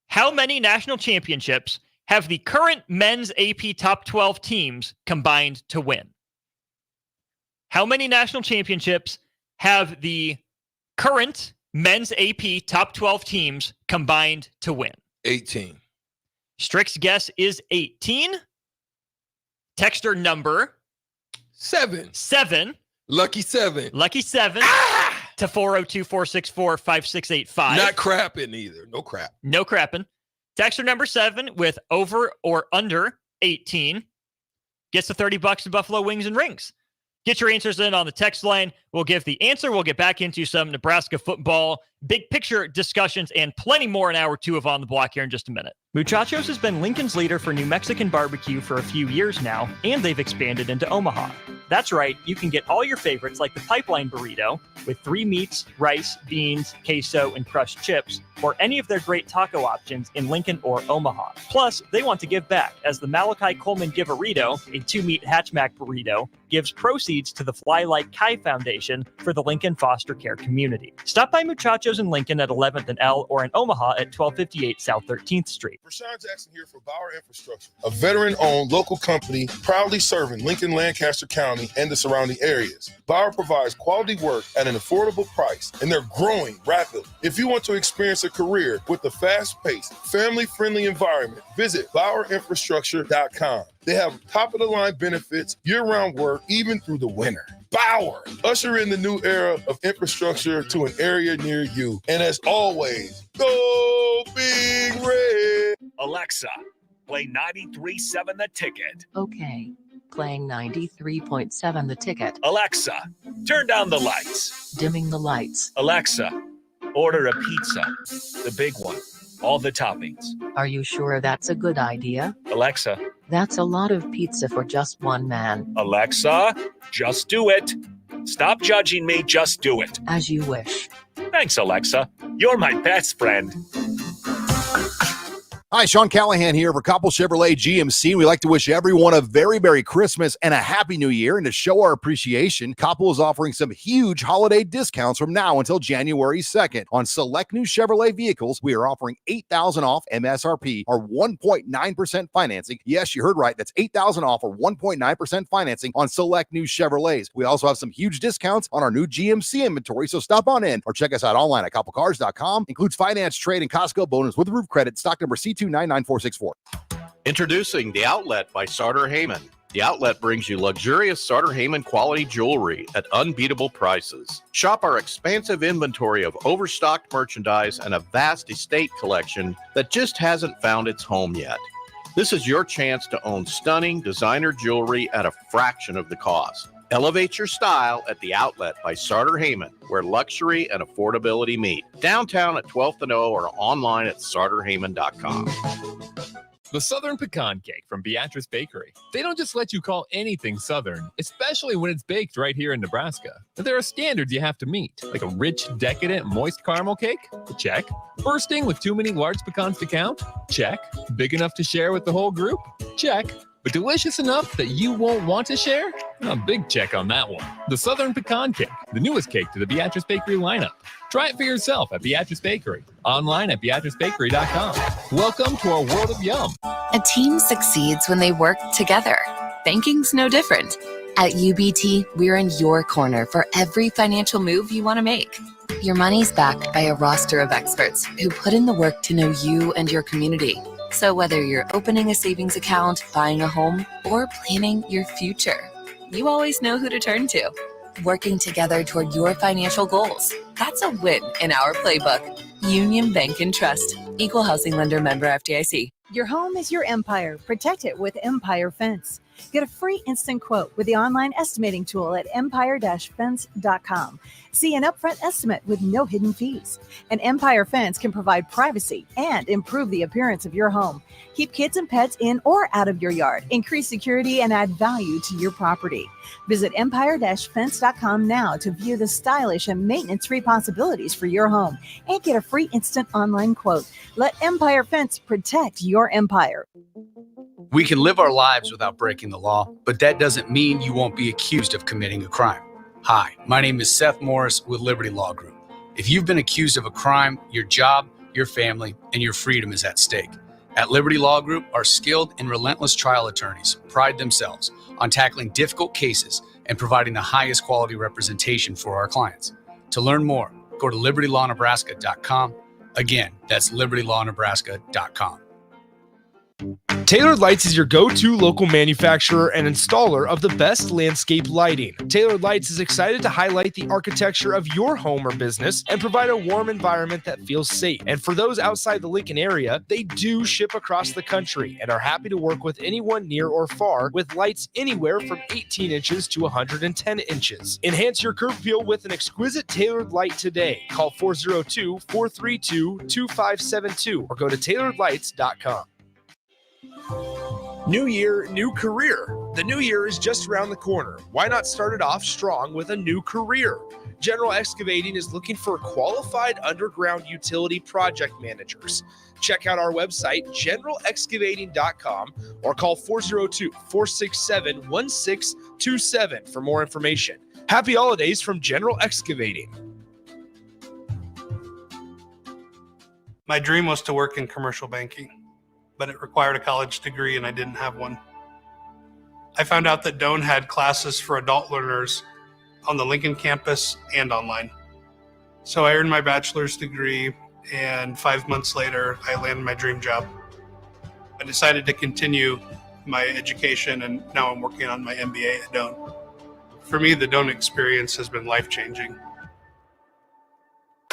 how many national championships have the current men's AP top 12 teams combined to win? How many national championships have the current men's AP top 12 teams combined to win? 18. Strick's guess is 18. Texter number 7. 7. Lucky 7. Lucky 7 to 402-464-5685. Not crapping either. No crap. No crapping. Texter number 7 with over or under 18 gets the $30 to Buffalo Wings and Rings. Get your answers in on the text line. We'll give the answer. We'll get back into some Nebraska football, big picture discussions, and plenty more in hour 2 of On the Block here in just a minute. Muchachos has been Lincoln's leader for New Mexican barbecue for a few years now, and they've expanded into Omaha. That's right, you can get all your favorites like the pipeline burrito with 3 meats, rice, beans, queso, and crushed chips, or any of their great taco options in Lincoln or Omaha. Plus, they want to give back, as the Malachi Coleman Give-A-Rito, a 2-meat hatchback burrito, gives proceeds to the Fly Like Kai Foundation for the Lincoln foster care community. Stop by Muchachos in Lincoln at 11th and L, or in Omaha at 1258 South 13th Street. Rashawn Jackson here for Bauer Infrastructure, a veteran-owned local company proudly serving Lincoln, Lancaster County, and the surrounding areas. Bauer provides quality work at an affordable price, and they're growing rapidly. If you want to experience a career with a fast-paced, family-friendly environment, visit BauerInfrastructure.com. They have top-of-the-line benefits, year-round work, even through the winter. Bauer, usher in the new era of infrastructure to an area near you. And as always, go Big Red. Alexa, play 93.7 The Ticket. Okay, playing 93.7 The Ticket. Alexa, turn down the lights. Dimming the lights. Alexa, order a pizza. The big one. All the toppings. Are you sure that's a good idea? Alexa. That's a lot of pizza for just one man. Alexa, just do it. Stop judging me, just do it. As you wish. Thanks, Alexa. You're my best friend. Hi, Sean Callahan here for Koppel Chevrolet GMC. We'd like to wish everyone a very Merry Christmas and a Happy New Year. And to show our appreciation, Koppel is offering some huge holiday discounts from now until January 2nd. On select new Chevrolet vehicles, we are offering $8,000 off MSRP or 1.9% financing. Yes, you heard right. That's $8,000 off or 1.9% financing on select new Chevrolets. We also have some huge discounts on our new GMC inventory, so stop on in or check us out online at koppelcars.com. Includes finance, trade, and Costco bonus with roof credit. Stock number C299464. Introducing The Outlet by Sartor Heyman. The Outlet brings you luxurious Sartor Heyman quality jewelry at unbeatable prices. Shop our expansive inventory of overstocked merchandise and a vast estate collection that just hasn't found its home yet. This is your chance to own stunning designer jewelry at a fraction of the cost. Elevate your style at The Outlet by Sartor Heyman, where luxury and affordability meet. Downtown at 12th and O or online at sartorheyman.com. The Southern Pecan Cake from Beatrice Bakery. They don't just let you call anything Southern, especially when it's baked right here in Nebraska. But there are standards you have to meet, like a rich, decadent, moist caramel cake? Check. Bursting with too many large pecans to count? Check. Big enough to share with the whole group? Check. But delicious enough that you won't want to share? A big check on that one. The Southern Pecan Cake, the newest cake to the Beatrice Bakery lineup. Try it for yourself at Beatrice Bakery. Online at BeatriceBakery.com. Welcome to our world of yum. A team succeeds when they work together. Banking's no different. At UBT, we're in your corner for every financial move you want to make. Your money's backed by a roster of experts who put in the work to know you and your community. So whether you're opening a savings account, buying a home, or planning your future, you always know who to turn to. Working together toward your financial goals. That's a win in our playbook. Union Bank and Trust. Equal housing lender, member FDIC. Your home is your empire. Protect it with Empire Fence. Get a free instant quote with the online estimating tool at empire-fence.com. See an upfront estimate with no hidden fees. An Empire Fence can provide privacy and improve the appearance of your home. Keep kids and pets in or out of your yard. Increase security and add value to your property. Visit empire-fence.com now to view the stylish and maintenance-free possibilities for your home and get a free instant online quote. Let Empire Fence protect your empire. We can live our lives without breaking the law, but that doesn't mean you won't be accused of committing a crime. Hi, my name is Seth Morris with Liberty Law Group. If you've been accused of a crime, your job, your family, and your freedom is at stake. At Liberty Law Group, our skilled and relentless trial attorneys pride themselves on tackling difficult cases and providing the highest quality representation for our clients. To learn more, go to libertylawnebraska.com. Again, that's libertylawnebraska.com. Tailored Lights is your go-to local manufacturer and installer of the best landscape lighting. Tailored Lights is excited to highlight the architecture of your home or business and provide a warm environment that feels safe. And for those outside the Lincoln area, they do ship across the country and are happy to work with anyone near or far with lights anywhere from 18 inches to 110 inches. Enhance your curb appeal with an exquisite tailored light today. Call 402-432-2572 or go to tailoredlights.com. New year, new career. The new year is just around the corner. Why not start it off strong with a new career? General Excavating is looking for qualified underground utility project managers. Check out our website, generalexcavating.com, or call 402-467-1627 for more information. Happy holidays from General Excavating. My dream was to work in commercial banking, but it required a college degree and I didn't have one. I found out that Doane had classes for adult learners on the Lincoln campus and online. So I earned my bachelor's degree, and 5 months later, I landed my dream job. I decided to continue my education, and now I'm working on my MBA at Doane. For me, the Doane experience has been life-changing.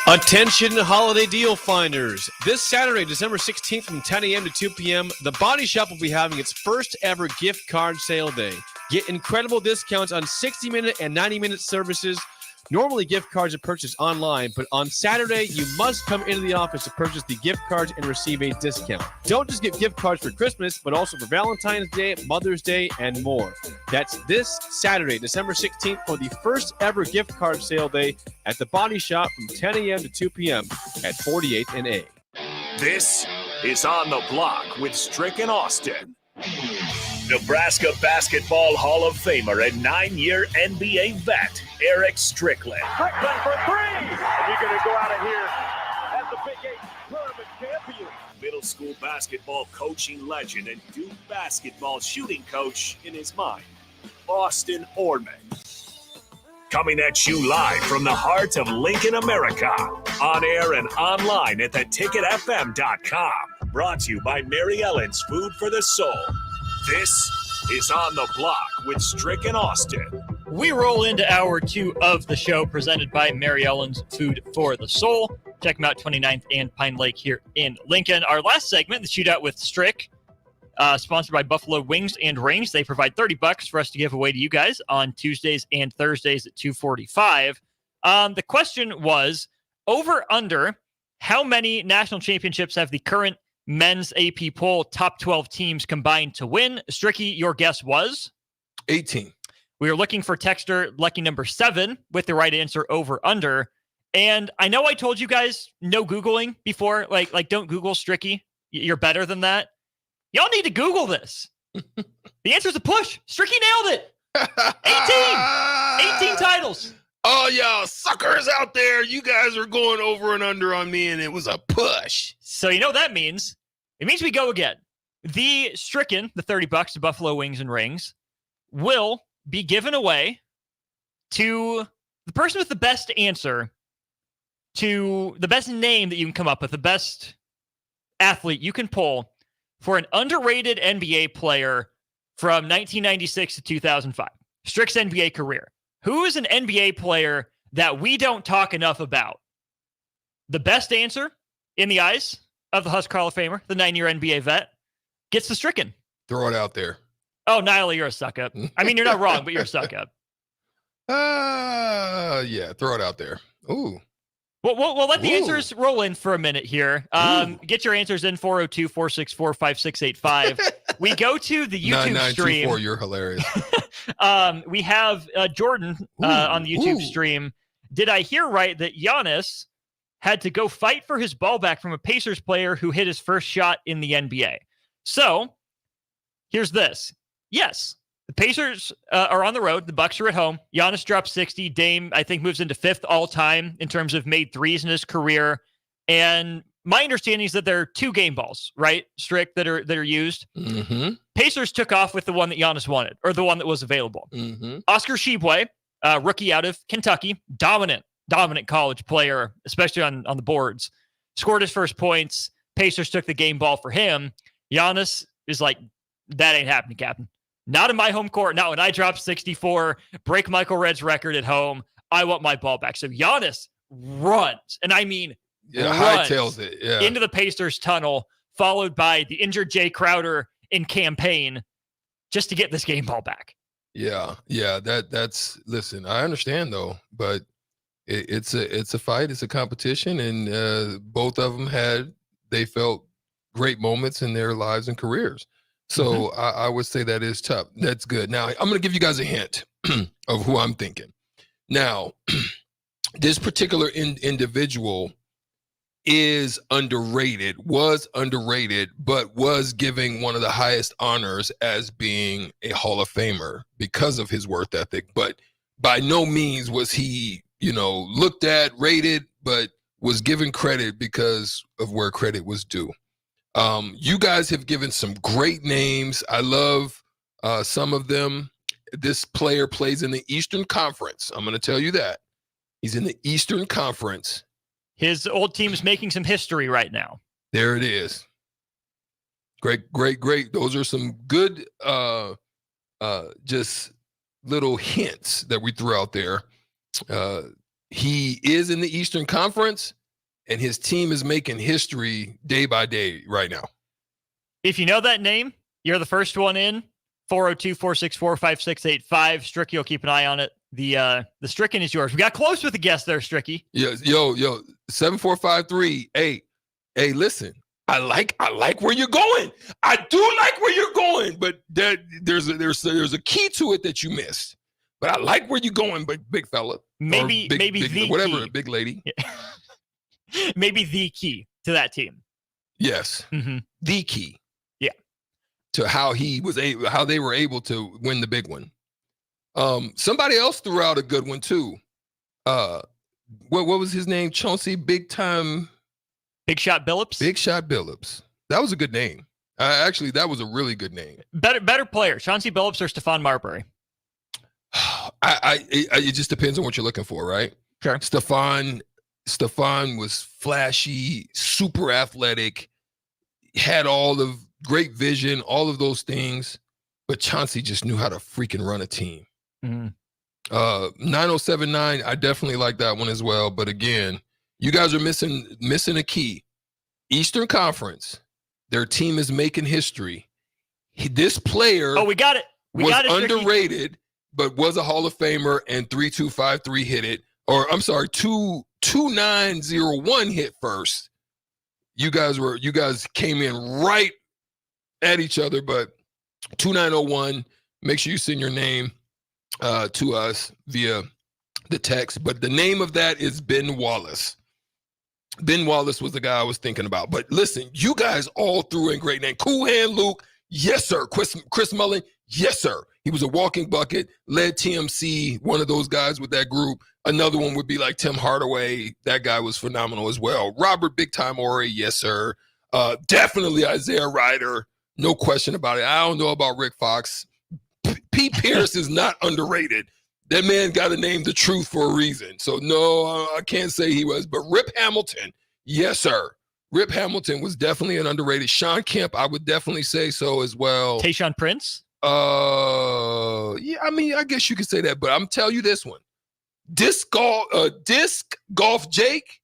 Attention holiday deal finders. This Saturday, December 16th from 10 a.m. to 2 p.m., The Body Shop will be having its first ever gift card sale day. Get incredible discounts on 60-minute and 90-minute services. Normally, gift cards are purchased online, but on Saturday, you must come into the office to purchase the gift cards and receive a discount. Don't just get gift cards for Christmas, but also for Valentine's Day, Mother's Day, and more. That's this Saturday, December 16th, for the first ever gift card sale day at The Body Shop from 10 a.m. to 2 p.m. at 48th and A. This is On the Block with Strick and Austin. Nebraska Basketball Hall of Famer and 9-year NBA vet, Erick Strickland. Strickland for three! And you're going to go out of here as the Big 8 tournament champion. Middle school basketball coaching legend and Duke basketball shooting coach in his mind, Austin Orman. Coming at you live from the heart of Lincoln, America. On air and online at theticketfm.com. Brought to you by Mary Ellen's Food for the Soul. This is On the Block with Strick and Austin. We roll into hour 2 of the show, presented by Mary Ellen's Food for the Soul. Check them out, 29th and Pine Lake here in Lincoln. Our last segment, the Shootout with Strick, sponsored by Buffalo Wings and Rings. They provide $30 for us to give away to you guys on Tuesdays and Thursdays at 2:45. The question was, over under, how many national championships have the current men's AP poll top 12 teams combined to win? Stricky, your guess was? 18. We are looking for texter lucky number 7 with the right answer, over under. And I know I told you guys no Googling before, like don't Google Stricky. You're better than that. Y'all need to Google this. The answer is a push. Stricky nailed it. 18 titles. Oh, y'all suckers out there. You guys are going over and under on me, and it was a push. So you know what that means? It means we go again. The Stricken, the $30 to Buffalo Wings and Rings, will be given away to the person with the best answer, to the best name that you can come up with, the best athlete you can pull for an underrated NBA player from 1996 to 2005. Strick's NBA career. Who is an NBA player that we don't talk enough about? The best answer in the eyes of the Husker Hall of Famer, the 9-year NBA vet, gets the Stricken. Throw it out there. Oh, Nyla, you're a suck-up. I mean, you're not wrong, but you're a suck-up. Yeah, throw it out there. Ooh. Well, we'll let the answers roll in for a minute here. Get your answers in 402-464-5685. We go to the YouTube stream. You're hilarious. We have Jordan on the YouTube stream. Did I hear right that Giannis had to go fight for his ball back from a Pacers player who hit his first shot in the NBA? So here's this. Yes, the Pacers are on the road. The Bucks are at home. Giannis dropped 60. Dame, I think, moves into 5th all-time in terms of made threes in his career. And my understanding is that there are 2 game balls, right, Strick, that are used. Mm-hmm. Pacers took off with the one that Giannis wanted, or the one that was available. Mm-hmm. Oscar Tshiebwe, rookie out of Kentucky, dominant college player, especially on the boards, scored his first points. Pacers took the game ball for him. Giannis is like, that ain't happening, Captain. Not in my home court. Not when I drop 64, break Michael Redd's record at home. I want my ball back. So Giannis runs, and I mean hightails it into the Pacers tunnel, followed by the injured Jay Crowder in campaign just to get this game ball back. Yeah. That's listen. I understand though, but it's a fight. It's a competition, and both of them they felt great moments in their lives and careers. So I would say that is tough. That's good. Now, I'm going to give you guys a hint of who I'm thinking. Now, this particular individual was underrated, but was giving one of the highest honors as being a Hall of Famer because of his work ethic. But by no means was he, looked at, rated, but was given credit because of where credit was due. You guys have given some great names. I love some of them. This player plays in the Eastern Conference. I'm going to tell you that. He's in the Eastern Conference. His old team is making some history right now. There it is. Great. Those are some good just little hints that we threw out there. He is in the Eastern Conference, and his team is making history day by day right now. If you know that name, you're the first one in. 402-464-5685. Stricky will keep an eye on it. The Stricken is yours. We got close with the guest there, Stricky. Yeah, yo, 7453. Hey, listen. I like where you're going. I do like where you're going, but there's a key to it that you missed. But I like where you're going, big fella. Maybe the whatever, key. big lady. Yeah. Maybe the key to that team. Yes, the key. Yeah, to how they were able to win the big one. Somebody else threw out a good one too. What was his name? Chauncey Big Shot Billups. That was a good name. Actually, that was a really good name. Better player, Chauncey Billups or Stephon Marbury? It just depends on what you're looking for, right? Sure. Stephon was flashy, super athletic, had all of great vision, all of those things, but Chauncey just knew how to freaking run a team. 9079, I definitely like that one as well. But again, you guys are missing a key. Eastern Conference, their team is making history. This player we got it. was underrated, but was a Hall of Famer, and 3253 hit it. Or I'm sorry, 2901 hit first. You guys came in right at each other, but 2901, make sure you send your name to us via the text. But the name of that is Ben Wallace. Ben Wallace was the guy I was thinking about. But listen, you guys all threw in great names. Cool Hand Luke, yes, sir. Chris Mullin, yes, sir. He was a walking bucket, led TMC, one of those guys with that group. Another one would be like Tim Hardaway. That guy was phenomenal as well. Robert Big Time Ori, yes, sir. Definitely Isaiah Ryder, no question about it. I don't know about Rick Fox. Pete Pierce is not underrated. That man got to name the truth for a reason. So, no, I can't say he was. But Rip Hamilton, yes, sir. Rip Hamilton was definitely an underrated. Sean Kemp, I would definitely say so as well. Tayshaun Prince? Yeah, I mean, I guess you could say that. But I'm telling you this one. Disc Golf Jake,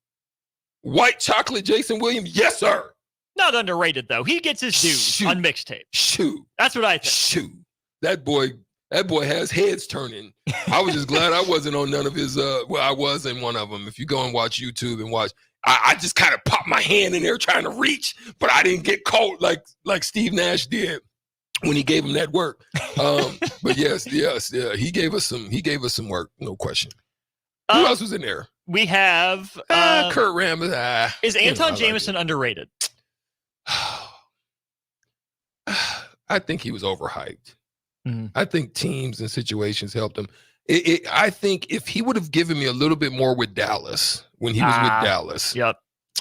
White Chocolate Jason Williams, yes, sir. Not underrated, though. He gets his due on mixtape. Shoot. That's what I think. Shoot. That boy has heads turning. I was just glad I wasn't on none of his, I was in one of them. If you go and watch YouTube and watch, I just kind of popped my hand in there trying to reach, but I didn't get caught like Steve Nash did when he gave him that work. But yes, yeah. He gave us some work, no question. Who else was in there? We have Kurt Rambis. Is Anton Jameson underrated? I think he was overhyped. Mhm. I think teams and situations helped him. I think if he would have given me a little bit more with Dallas, when he was with Dallas, Yep.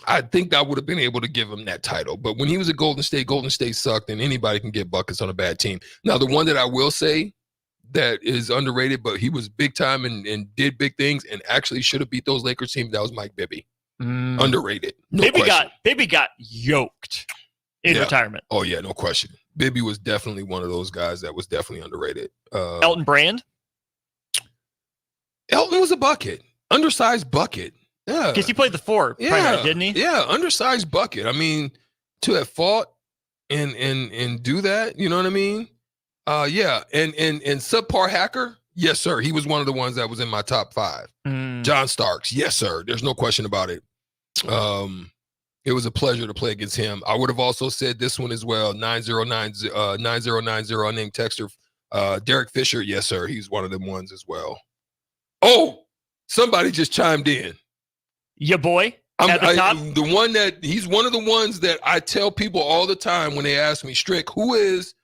I think I would have been able to give him that title. But when he was at Golden State sucked, and anybody can get buckets on a bad team. Now, the one that I will say that is underrated, but he was big time and did big things and actually should have beat those Lakers teams, that was Mike Bibby. Underrated. No question. Bibby got yoked in retirement. Oh, yeah, no question. Bibby was definitely one of those guys that was definitely underrated. Elton Brand? Elton was a bucket. Undersized bucket. Yeah. Because he played the 4 primarily, didn't he? Yeah, undersized bucket. I mean, to have fought and do that, you know what I mean? Yeah. And subpar hacker, yes, sir. He was one of the ones that was in my top 5. John Starks, yes, sir. There's no question about it. It was a pleasure to play against him. I would have also said this one as well. 9090 unnamed texter. Derek Fisher, yes, sir. He's one of them ones as well. Oh, somebody just chimed in. Your boy at the top? He's one of the ones that I tell people all the time when they ask me, Strick, who is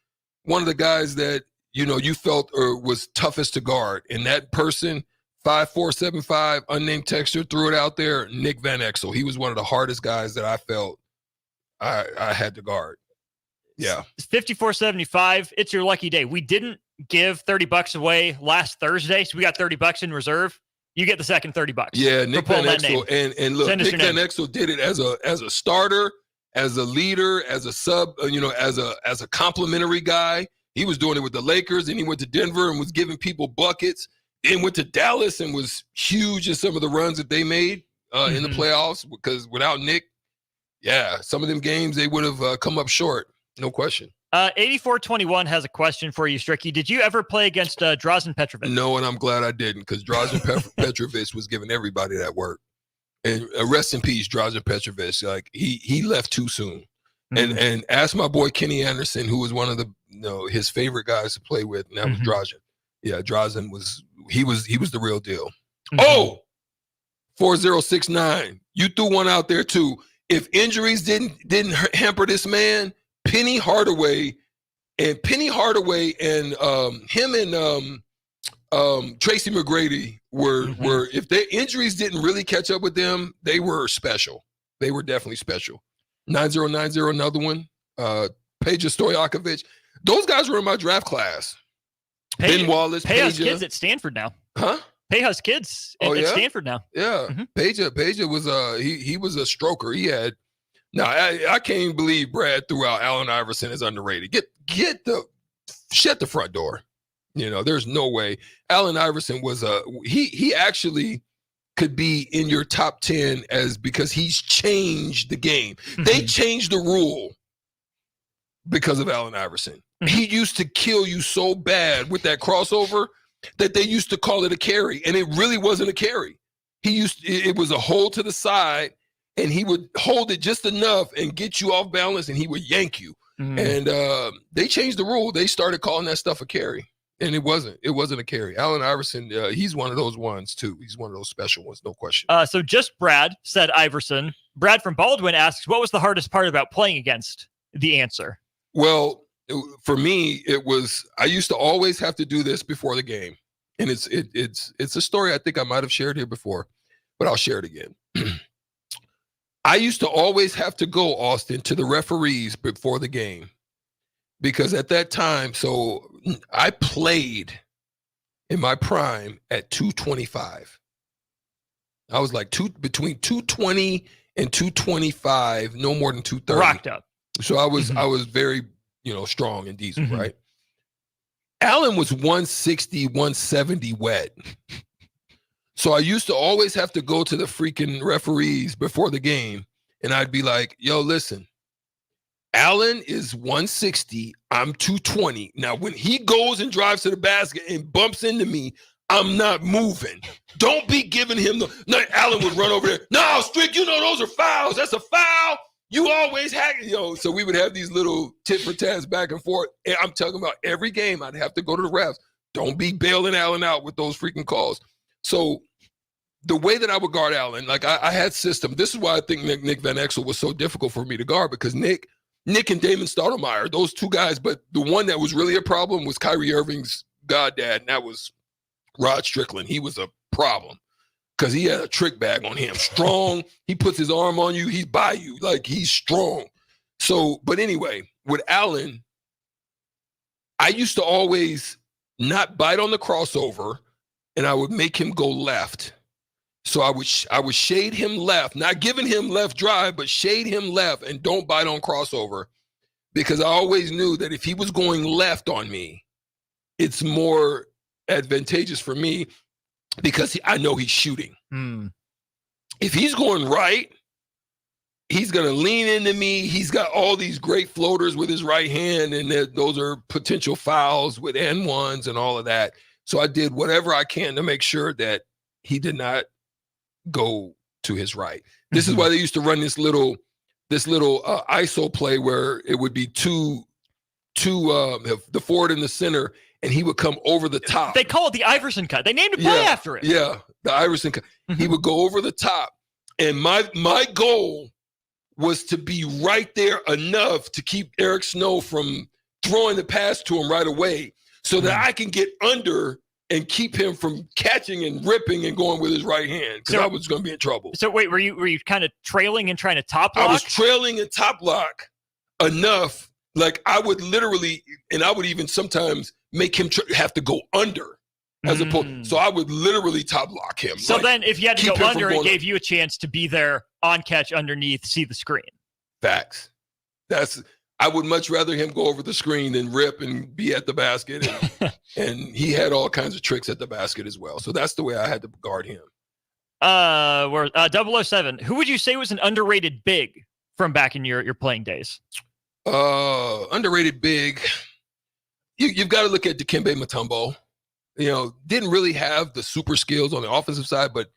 one of the guys that, you felt or was toughest to guard? And that person, 5475, unnamed texter, threw it out there, Nick Van Exel. He was one of the hardest guys that I felt I had to guard. Yeah. It's 5475. It's your lucky day. We didn't give $30 away last Thursday, so we got $30 in reserve. You get the second $30. Yeah, Nick Van Exel. And look, Nick Van Exel did it as a starter, as a leader, as a sub, as a complimentary guy. He was doing it with the Lakers, and he went to Denver and was giving people buckets. Then went to Dallas and was huge in some of the runs that they made in the playoffs, because without Nick, some of them games they would have come up short. No question. 8421 has a question for you, Stricky. Did you ever play against Drazen Petrovic? No, and I'm glad I didn't, because Drazen Petrovic was giving everybody that work. And rest in peace, Drazen Petrovic. Like he left too soon. And ask my boy Kenny Anderson, who was one of the his favorite guys to play with, and that was Drazen. Yeah, Drazen was the real deal. Oh, 4069. You threw one out there too. If injuries didn't hamper this man, Penny Hardaway and him and Tracy McGrady were if their injuries didn't really catch up with them, they were special. They were definitely special. 9090, another one. Peja Stojakovic. Those guys were in my draft class. Ben Wallace. Peja's kids at Stanford now. Huh? Peja's kids at Stanford now. Yeah. Peja was he was a stroker. He had I can't believe Brad threw out Allen Iverson as underrated. Shut the front door. There's no way. Allen Iverson was he actually could be in your top 10 because he's changed the game. They changed the rule because of Allen Iverson. He used to kill you so bad with that crossover that they used to call it a carry, and it really wasn't a carry. It was a hold to the side, and he would hold it just enough and get you off balance, and he would yank you. And they changed the rule. They started calling that stuff a carry, and it wasn't a carry. Allen Iverson, he's one of those ones too. He's one of those special ones, no question. So just Brad said Iverson. Brad from Baldwin asks, what was the hardest part about playing against? The answer. Well, for me, it was, I used to always have to do this before the game. And it's a story I think I might have shared here before, but I'll share it again. I used to always have to go, Austin, to the referees before the game, because at that time, so I played in my prime at 225. I was like between 220 and 225, no more than 230. Rocked up. So I was very, strong and diesel, right? Allen was 160, 170 wet. So I used to always have to go to the freaking referees before the game, and I'd be like, yo, listen, Allen is 160, I'm 220. Now, when he goes and drives to the basket and bumps into me, I'm not moving. Don't be giving him Allen would run over there. No, Strick, those are fouls. That's a foul. You always hack it, So we would have these little tit for tats back and forth. And I'm talking about every game I'd have to go to the refs. Don't be bailing Allen out with those freaking calls. So the way that I would guard Allen, like I had system. This is why I think Nick Van Exel was so difficult for me to guard, because Nick Nick and Damon Stoudemire, those two guys. But the one that was really a problem was Kyrie Irving's goddad, and that was Rod Strickland. He was a problem because he had a trick bag on him. Strong. He puts his arm on you. He's by you. Like, he's strong. So, but anyway, with Allen, I used to always not bite on the crossover, and I would make him go left. So I would shade him left, not giving him left drive, but shade him left and don't bite on crossover, because I always knew that if he was going left on me, it's more advantageous for me because I know he's shooting. If he's going right, he's going to lean into me. He's got all these great floaters with his right hand, and those are potential fouls with N1s and all of that. So I did whatever I can to make sure that he did not go to his right. This is why they used to run this little ISO play where it would be the forward in the center, and he would come over the top. They call it the Iverson cut. They named a play after it. Yeah, the Iverson cut. He would go over the top, and my goal was to be right there enough to keep Eric Snow from throwing the pass to him right away, so that I can get under and keep him from catching and ripping and going with his right hand, because I was going to be in trouble. So wait, were you kind of trailing and trying to top lock? I was trailing and top lock enough, like I would literally, and I would even sometimes make him have to go under as opposed. So I would literally top lock him. So like, then if you had to go under, it gave you a chance to be there on catch underneath, see the screen. Facts. I would much rather him go over the screen than rip and be at the basket. And he had all kinds of tricks at the basket as well. So that's the way I had to guard him. We're 007. Who would you say was an underrated big from back in your playing days? Underrated big. You've got to look at Dikembe Mutombo. Didn't really have the super skills on the offensive side, but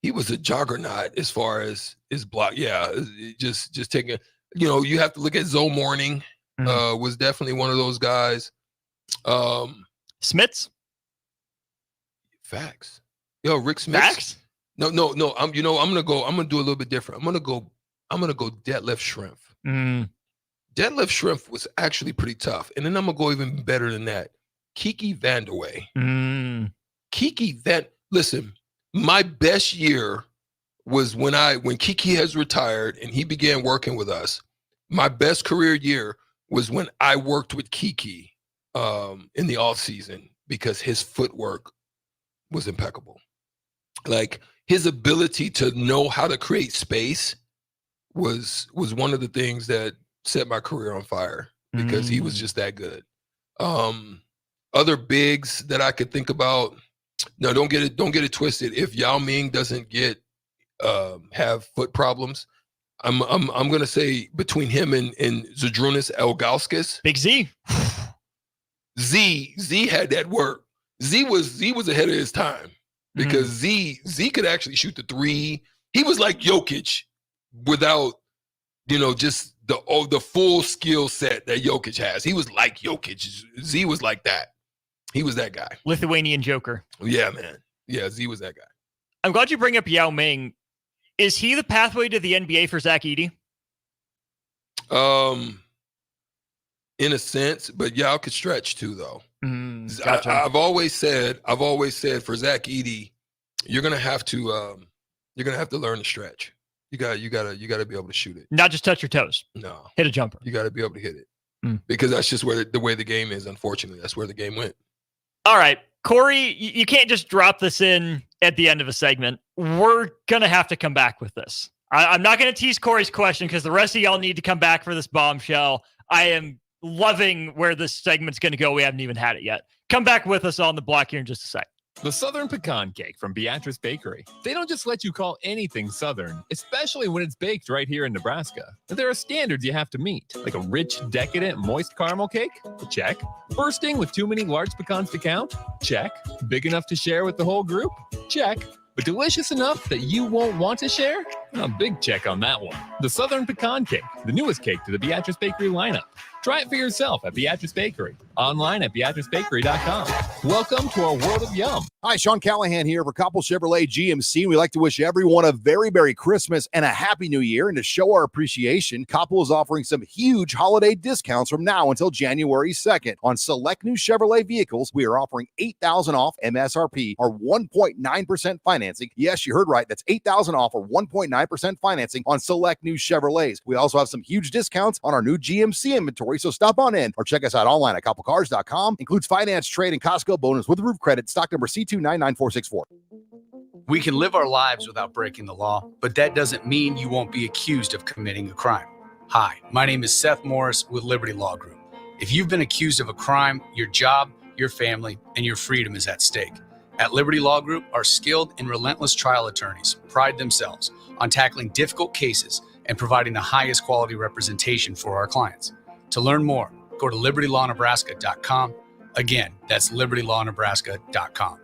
he was a juggernaut as far as his block. Yeah, just taking. You have to look at Zoe Morning. Was definitely one of those guys. Smits. Facts. Rick Smits. Facts. No. I'm gonna do a little bit different. I'm gonna go Detlef Schrempf. Detlef Schrempf was actually pretty tough, and then I'm gonna go even better than that. Kiki Vandeweghe. Listen, my best year was when Kiki has retired and he began working with us. My best career year was when I worked with Kiki in the off season, because his footwork was impeccable. Like, his ability to know how to create space was one of the things that set my career on fire, because he was just that good. Other bigs that I could think about. No, don't get it twisted. If Yao Ming doesn't have foot problems, I'm gonna say between him and Zydrunas Ilgauskas. Big Z. Z had that work. Z was ahead of his time, because Z could actually shoot the three. He was like Jokic without just the full skill set that Jokic has. He was like Jokic. Z was like that. He was that guy. Lithuanian Joker. Yeah, man. Yeah, Z was that guy. I'm glad you bring up Yao Ming. Is he the pathway to the NBA for Zach Edey? In a sense, but Yao could stretch too, though. Gotcha. I've always said for Zach Edey, you're gonna have to learn to stretch. You gotta be able to shoot it. Not just touch your toes. No. Hit a jumper. You gotta be able to hit it. Because that's just where the way the game is. Unfortunately, that's where the game went. All right, Corey, you can't just drop this in at the end of a segment. We're going to have to come back with this. I'm not going to tease Corey's question, because the rest of y'all need to come back for this bombshell. I am loving where this segment's going to go. We haven't even had it yet. Come back with us on the block here in just a sec. The Southern Pecan Cake from Beatrice Bakery. They don't just let you call anything Southern, especially when it's baked right here in Nebraska. There are standards you have to meet, like a rich, decadent, moist caramel cake? Check. Bursting with too many large pecans to count? Check. Big enough to share with the whole group? Check. But delicious enough that you won't want to share? A big check on that one. The Southern Pecan Cake, the newest cake to the Beatrice Bakery lineup. Try it for yourself at Beatrice Bakery. Online at BeatriceBakery.com. Welcome to our world of yum. Hi, Sean Callahan here for Couple Chevrolet GMC. We'd like to wish everyone a very Merry Christmas and a Happy New Year. And to show our appreciation, Couple is offering some huge holiday discounts from now until January 2nd. On select new Chevrolet vehicles, we are offering $8,000 off MSRP or 1.9% financing. Yes, you heard right. That's $8,000 off or 1.9% financing on select new Chevrolets. We also have some huge discounts on our new GMC inventory, so stop on in or check us out online at couplecars.com. Includes finance, trade, and Costco bonus with roof credit. Stock number C299464. We can live our lives without breaking the law, but that doesn't mean you won't be accused of committing a crime. Hi, my name is Seth Morris with Liberty Law Group. If you've been accused of a crime, your job, your family, and your freedom is at stake. At Liberty Law Group, our skilled and relentless trial attorneys pride themselves on tackling difficult cases and providing the highest quality representation for our clients. To learn more, go to libertylawnebraska.com. Again, that's libertylawnebraska.com.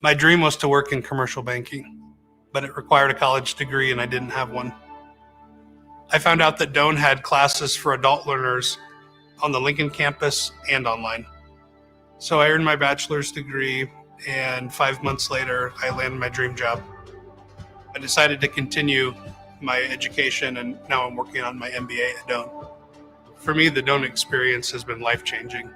My dream was to work in commercial banking, but it required a college degree and I didn't have one. I found out that Doane had classes for adult learners on the Lincoln campus and online. So I earned my bachelor's degree, and 5 months later, I landed my dream job. I decided to continue my education, and now I'm working on my MBA at Doane. For me, the Doane experience has been life-changing.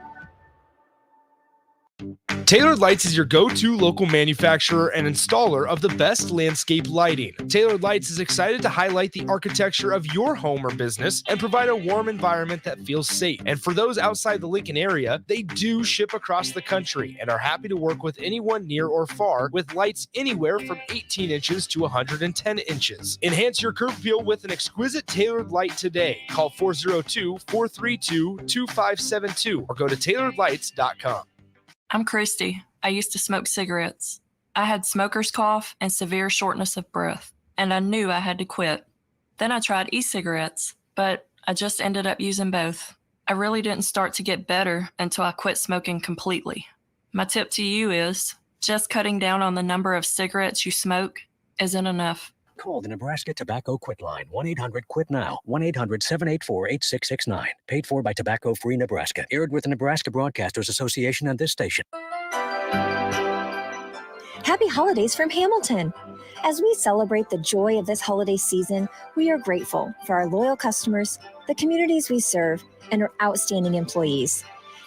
Tailored Lights is your go-to local manufacturer and installer of the best landscape lighting. Tailored Lights is excited to highlight the architecture of your home or business and provide a warm environment that feels safe. And for those outside the Lincoln area, they do ship across the country and are happy to work with anyone near or far with lights anywhere from 18 inches to 110 inches. Enhance your curb appeal with an exquisite Tailored Light today. Call 402-432-2572 or go to tailoredlights.com. I'm Christy. I used to smoke cigarettes. I had smoker's cough and severe shortness of breath, and I knew I had to quit. Then I tried e-cigarettes, but I just ended up using both. I really didn't start to get better until I quit smoking completely. My tip to you is just cutting down on the number of cigarettes you smoke isn't enough. Call the Nebraska Tobacco Quit Line, 1-800-QUIT-NOW, 1-800-784-8669. Paid for by Tobacco Free Nebraska. Aired with the Nebraska Broadcasters Association and this station. Happy holidays from Hamilton. As we celebrate the joy of this holiday season, we are grateful for our loyal customers, the communities we serve, and our outstanding employees.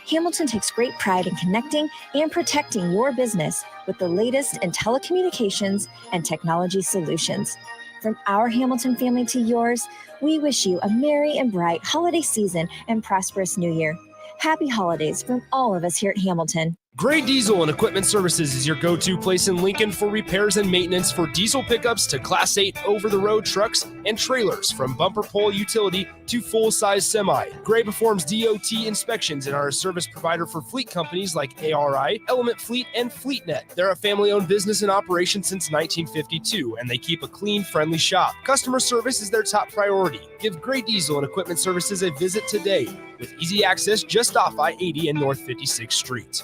Hamilton takes great pride in connecting and protecting your business with the latest in telecommunications and technology solutions. From our Hamilton family to yours, we wish you a merry and bright holiday season and prosperous new year. Happy holidays from all of us here at Hamilton. Gray Diesel and Equipment Services is your go-to place in Lincoln for repairs and maintenance for diesel pickups to Class 8 over-the-road trucks and trailers, from bumper pole utility to full-size semi. Gray performs DOT inspections and are a service provider for fleet companies like ARI, Element Fleet, and FleetNet. They're a family-owned business in operation since 1952, and they keep a clean, friendly shop. Customer service is their top priority. Give Gray Diesel and Equipment Services a visit today with easy access just off I-80 and North 56th Street.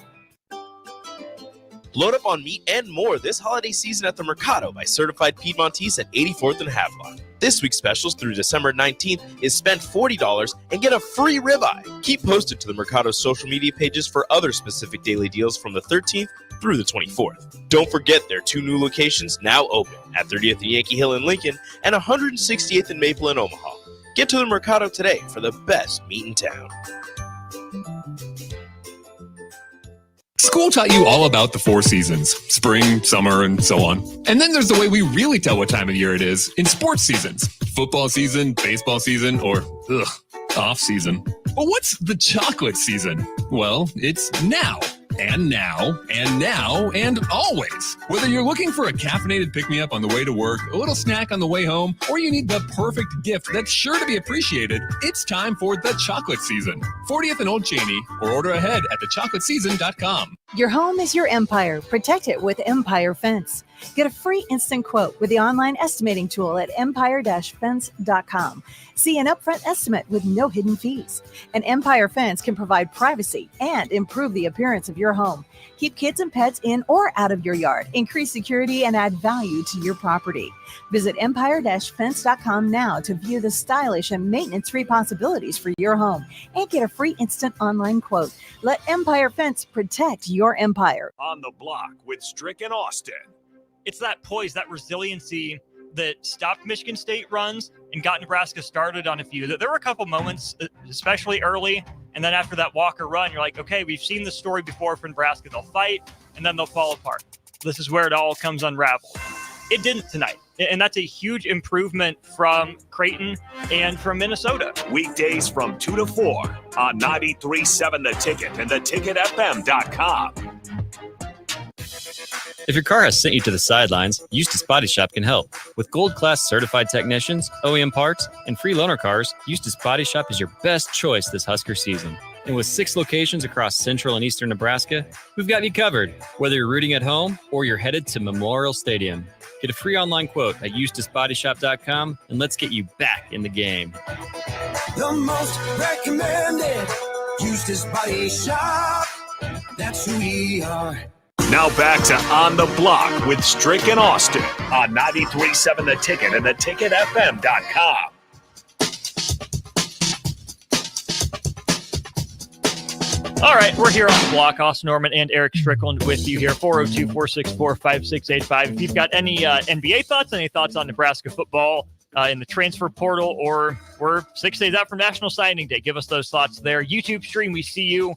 Load up on meat and more this holiday season at the Mercado by Certified Piedmontese at 84th and Havelock. This week's specials through December 19th is spend $40 and get a free ribeye. Keep posted to the Mercado's social media pages for other specific daily deals from the 13th through the 24th. Don't forget their 2 new locations now open at 30th and Yankee Hill in Lincoln and 168th and Maple in Omaha. Get to the Mercado today for the best meat in town. School taught you all about the 4 seasons: spring, summer, and so on. And then there's the way we really tell what time of year it is in sports seasons: football season, baseball season, or off season. But what's the chocolate season? Well, it's now. And now, and now, and always. Whether you're looking for a caffeinated pick-me-up on the way to work, a little snack on the way home, or you need the perfect gift that's sure to be appreciated, it's time for the chocolate season. 40th and Old Cheney, or order ahead at thechocolateseason.com. Your home is your empire. Protect it with Empire Fence. Get a free instant quote with the online estimating tool at empire-fence.com. See an upfront estimate with no hidden fees. An Empire Fence can provide privacy and improve the appearance of your home. Keep kids and pets in or out of your yard. Increase security and add value to your property. Visit empire-fence.com now to view the stylish and maintenance-free possibilities for your home and get a free instant online quote. Let Empire Fence protect your empire. On the Block with Strick and Austin. It's that poise, that resiliency that stopped Michigan State runs and got Nebraska started on a few. There were a couple moments, especially early, and then after that Walker run, you're like, okay, we've seen this story before for Nebraska. They'll fight, and then they'll fall apart. This is where it all comes unraveled. It didn't tonight, and that's a huge improvement from Creighton and from Minnesota. Weekdays from 2 to 4 on 93.7 The Ticket and theticketfm.com. If your car has sent you to the sidelines, Eustace Body Shop can help. With gold-class certified technicians, OEM parts, and free loaner cars, Eustace Body Shop is your best choice this Husker season. And with 6 locations across central and eastern Nebraska, we've got you covered, whether you're rooting at home or you're headed to Memorial Stadium. Get a free online quote at EustaceBodyShop.com, and let's get you back in the game. The most recommended Eustace Body Shop. That's who we are. Now back to On the Block with Strick and Austin on 93.7 The Ticket and theticketfm.com. All right, we're here on the Block. Austin Norman and Erick Strickland with you here, 402-464-5685. If you've got any NBA thoughts, any thoughts on Nebraska football in the transfer portal, or we're 6 days out from National Signing Day, give us those thoughts there. YouTube stream, we see you.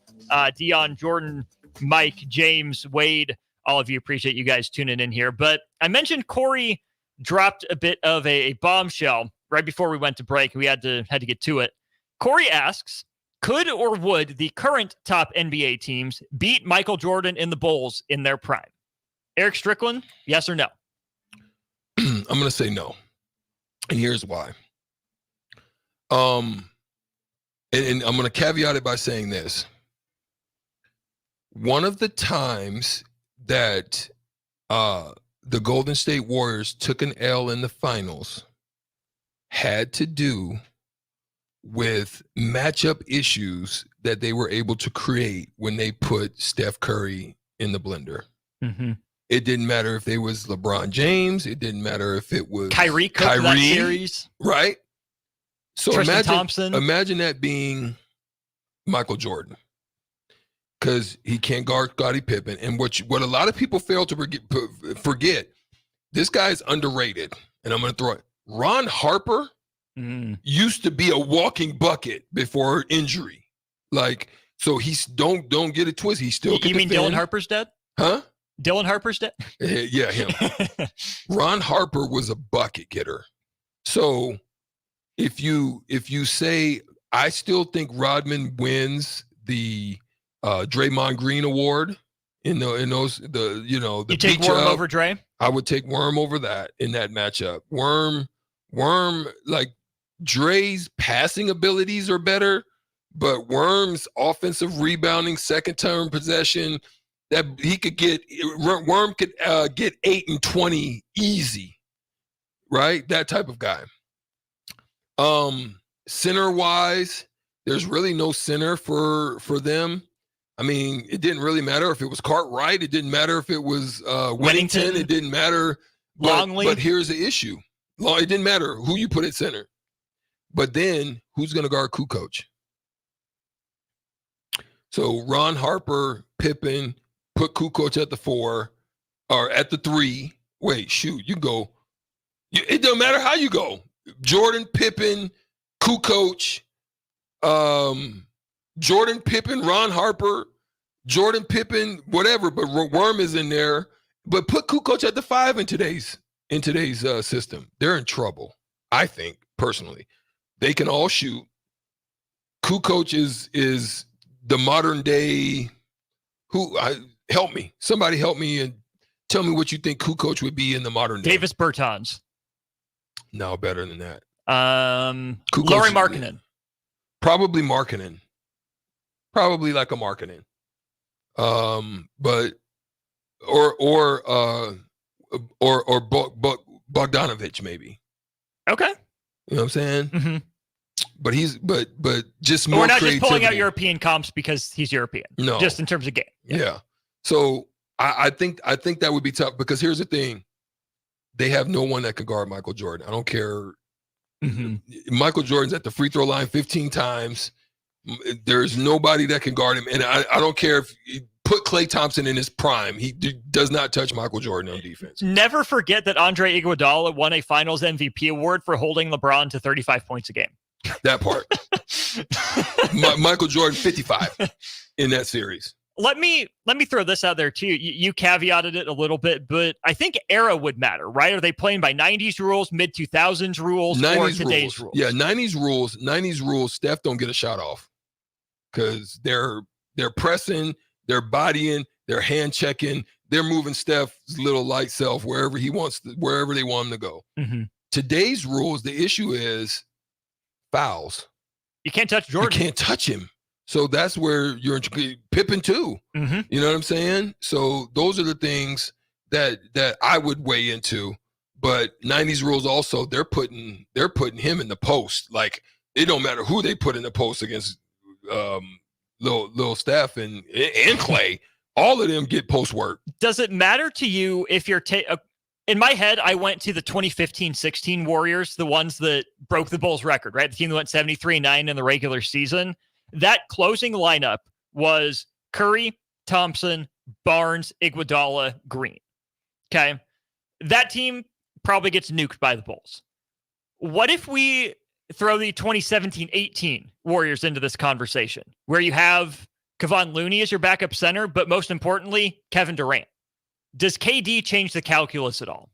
Dion, Jordan, Mike, James, Wade, all of you, appreciate you guys tuning in here. But I mentioned Corey dropped a bit of a bombshell right before we went to break. We had to get to it. Corey asks, could or would the current top NBA teams beat Michael Jordan and the Bulls in their prime? Erick Strickland, yes or no? I'm going to say no. And here's why. And I'm going to caveat it by saying this. One of the times that the Golden State Warriors took an L in the finals had to do with matchup issues that they were able to create when they put Steph Curry in the blender. Mm-hmm. It didn't matter if it was LeBron James. It didn't matter if it was Kyrie cooked that series. Right? So Tristan Thompson. Imagine that being Michael Jordan. Because he can't guard Scottie Pippen. And what a lot of people fail to forget, this guy's underrated. And I'm going to throw it. Ron Harper used to be a walking bucket before injury. Like, so he's don't get it twisted. He still can You mean defend. Dylan Harper's dead? Huh? Dylan Harper's dead? Yeah, him. Ron Harper was a bucket getter. So if you say, I still think Rodman wins the Draymond Green Award in those You take Worm over Dre? I would take Worm over that in that matchup. Worm, like Dre's passing abilities are better, but Worm's offensive rebounding, second term possession, that he could get, Worm could get 8 and 20 easy, right? That type of guy. Center wise, there's really no center for them. I mean, it didn't really matter if it was Cartwright. It didn't matter if it was Whittington. It didn't matter. Longley. But here's the issue. It didn't matter who you put at center. But then who's going to guard Kukoc? So Ron Harper, Pippen, put Kukoc at the 4 or at the 3. Wait, shoot, you go. It doesn't matter how you go. Jordan, Pippen, Kukoc, Jordan, Pippen, Ron Harper, Jordan, Pippen, whatever, but Worm is in there. But put Kukoc at the 5 in today's system. They're in trouble, I think, personally. They can all shoot. Kukoc is the modern day. Help me. Somebody help me and tell me what you think Kukoc would be in the modern day. Davis Bertans. No, better than that. Lauri Markkanen. Probably Markkanen. Probably like a Markkanen. But or Bogdanovich maybe. Okay. You know what I'm saying? Mm-hmm. But just more. We're not creativity. just pulling out European comps because he's European. No, just in terms of game. Yeah. So I think that would be tough because here's the thing: they have no one that can guard Michael Jordan. I don't care. Mm-hmm. Michael Jordan's at the free throw line 15 times. There's nobody that can guard him, and I don't care if you put Klay Thompson in his prime. He does not touch Michael Jordan on defense. Never forget that Andre Iguodala won a Finals MVP award for holding LeBron to 35 points a game. That part. Michael Jordan 55 in that series. Let me throw this out there too. You caveated it a little bit, but I think era would matter, right? Are they playing by 90s rules, mid 2000s rules, or today's rules? Yeah, 90s rules. 90s rules. Steph don't get a shot off because they're pressing, they're bodying, they're hand checking, they're moving Steph's little light self wherever they want him to go. Mm-hmm. Today's rules, the issue is fouls. You can't touch Jordan. You can't touch him. So that's where you're Pippen too. Mm-hmm. You know what I'm saying? So those are the things that I would weigh into. But 90s rules also, they're putting him in the post. Like it don't matter who they put in the post against Lil Steph and Klay. All of them get post work. Does it matter to you if you're in my head, I went to the 2015-16 Warriors, the ones that broke the Bulls record, right? The team that went 73-9 in the regular season. That closing lineup was Curry, Thompson, Barnes, Iguodala, Green. Okay. That team probably gets nuked by the Bulls. What if we throw the 2017-18 Warriors into this conversation where you have Kevon Looney as your backup center, but most importantly, Kevin Durant? Does KD change the calculus at all?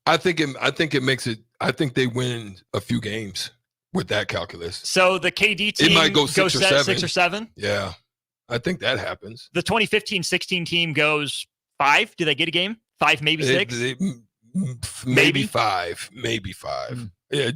I think it makes it. I think they win a few games with that calculus. So the KD team it might go 6 or 7. Yeah, I think that happens. The 2015-16 team goes 5. Do they get a game? 5, maybe 6. Maybe 5. Maybe 5. Mm-hmm. Yeah,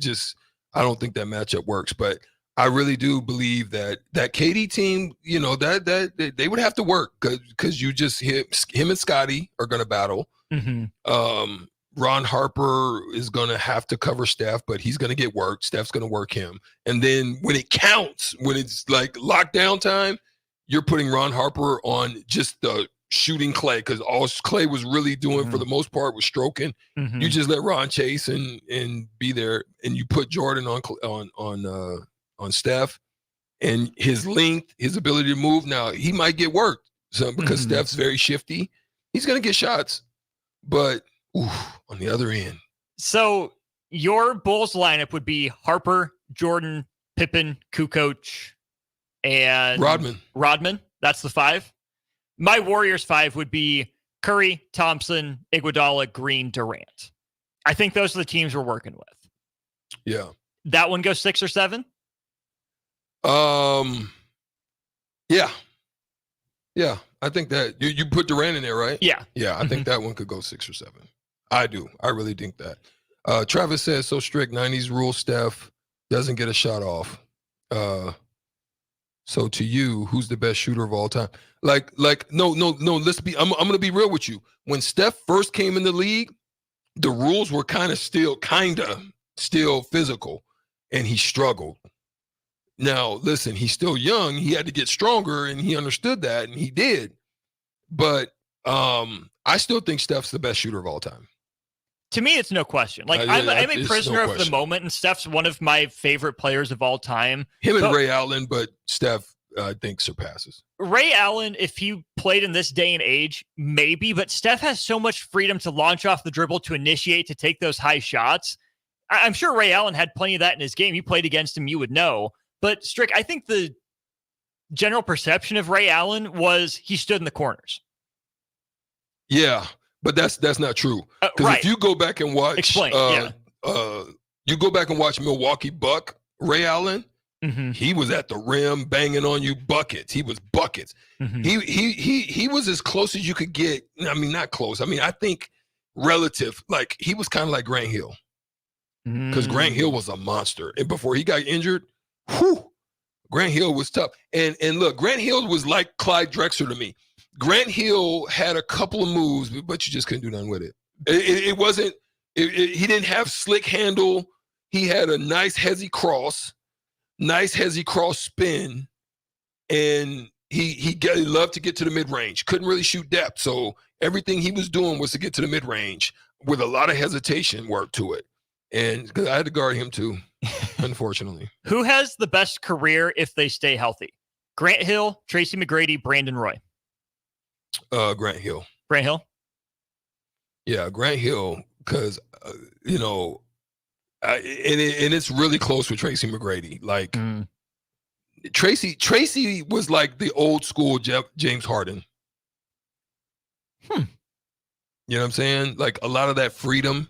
I don't think that matchup works, but I really do believe that KD team, you know, that they would have to work because you just him and Scotty are going to battle. Mm-hmm. Ron Harper is going to have to cover Steph, but he's going to get worked. Steph's going to work him. And then when it counts, when it's like lockdown time, you're putting Ron Harper on just the shooting Klay because all Klay was really doing for the most part was stroking. Mm-hmm. You just let Ron chase and be there, and you put Jordan on Steph and his length, his ability to move. Now he might get worked because Steph's very shifty. He's going to get shots, but on the other end. So your Bulls lineup would be Harper, Jordan, Pippen, Kukoc, and Rodman. That's the 5. My Warriors 5 would be Curry, Thompson, Iguodala, Green, Durant. I think those are the teams we're working with. Yeah. That one goes 6 or 7? Yeah. I think that you put Durant in there, right? Yeah. Yeah. I think that one could go 6 or 7. I do. I really think that. Travis says so strict 90s rule. Steph doesn't get a shot off. So to you, who's the best shooter of all time? Like no. Let's be. I'm gonna be real with you. When Steph first came in the league, the rules were kind of still physical, and he struggled. Now listen, he's still young. He had to get stronger, and he understood that, and he did. But I still think Steph's the best shooter of all time. To me, it's no question. Like I'm a prisoner of the moment, and Steph's one of my favorite players of all time. Him and Ray Allen, but Steph, I think, surpasses. Ray Allen, if he played in this day and age, maybe, but Steph has so much freedom to launch off the dribble, to initiate, to take those high shots. I'm sure Ray Allen had plenty of that in his game. You played against him, you would know. But Strick, I think the general perception of Ray Allen was he stood in the corners. Yeah. But that's not true. Because right. if you go back and watch, you go back and watch Milwaukee Buck Ray Allen, he was at the rim banging on you buckets. He was buckets. He was as close as you could get. I mean, not close. I mean, I think relative. Like he was kind of like Grant Hill, because Grant Hill was a monster, and before he got injured, Grant Hill was tough. And look, Grant Hill was like Clyde Drexler to me. Grant Hill had a couple of moves, but you just couldn't do nothing with it. It wasn't. He didn't have slick handle. He had a nice hezzy cross spin, and he loved to get to the mid range. Couldn't really shoot depth, so everything he was doing was to get to the mid range with a lot of hesitation work to it. And because I had to guard him too, unfortunately. Who has the best career if they stay healthy? Grant Hill, Tracy McGrady, Brandon Roy. Grant Hill. Grant Hill? Yeah, Grant Hill, because, you know, and it's really close with Tracy McGrady. Like, Tracy was like the old school James Harden. You know what I'm saying? Like, a lot of that freedom.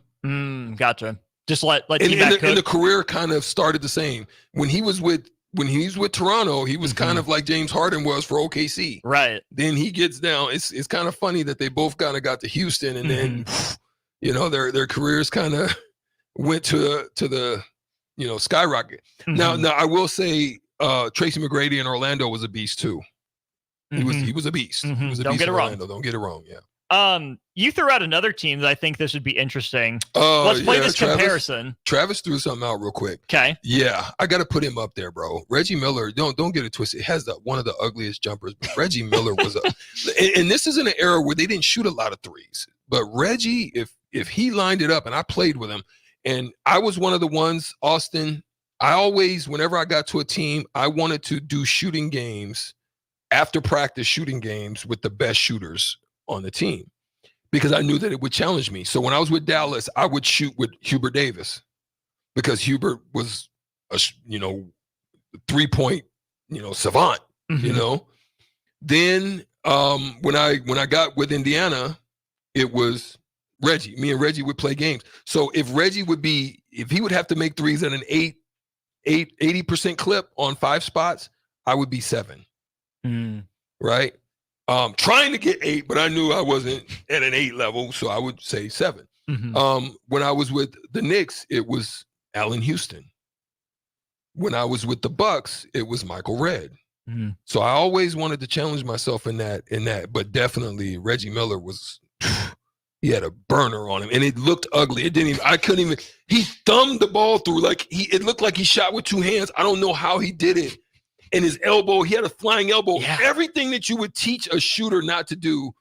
Gotcha. Just let and the career kind of started the same. When he was with Toronto, he was kind of like James Harden was for OKC. Right. Then he gets down. It's kind of funny that they both kind of got to Houston, and then you know their careers kind of went to the you know skyrocket. Now I will say Tracy McGrady in Orlando was a beast too. He was a beast. He was a Don't beast get it in wrong. Orlando. Don't get it wrong. Yeah. You threw out another team that I think this would be interesting. Let's play this comparison. Travis threw something out real quick. Okay. Yeah, I got to put him up there, bro. Reggie Miller, don't get it twisted. It has one of the ugliest jumpers, but Reggie Miller was and this is in an era where they didn't shoot a lot of threes. But Reggie, if he lined it up, and I played with him, and I was one of the ones, Austin, I always, whenever I got to a team, I wanted to do shooting games, after practice shooting games with the best shooters on the team, because I knew that it would challenge me. So when I was with Dallas, I would shoot with Hubert Davis, because Hubert was a 3-point savant. You know. Then when I got with Indiana, it was Reggie. Me and Reggie would play games. So if he would have to make threes at an 80% clip on 5 spots, I would be 7. Right. Trying to get 8, but I knew I wasn't at an 8 level, so I would say 7. When I was with the Knicks, it was Allen Houston. When I was with the Bucks, it was Michael Redd. So I always wanted to challenge myself in that. But definitely Reggie Miller he had a burner on him, and it looked ugly. He thumbed the ball through, it looked like he shot with 2 hands. I don't know how he did it. And his elbow, he had a flying elbow. Yeah. Everything that you would teach a shooter not to do,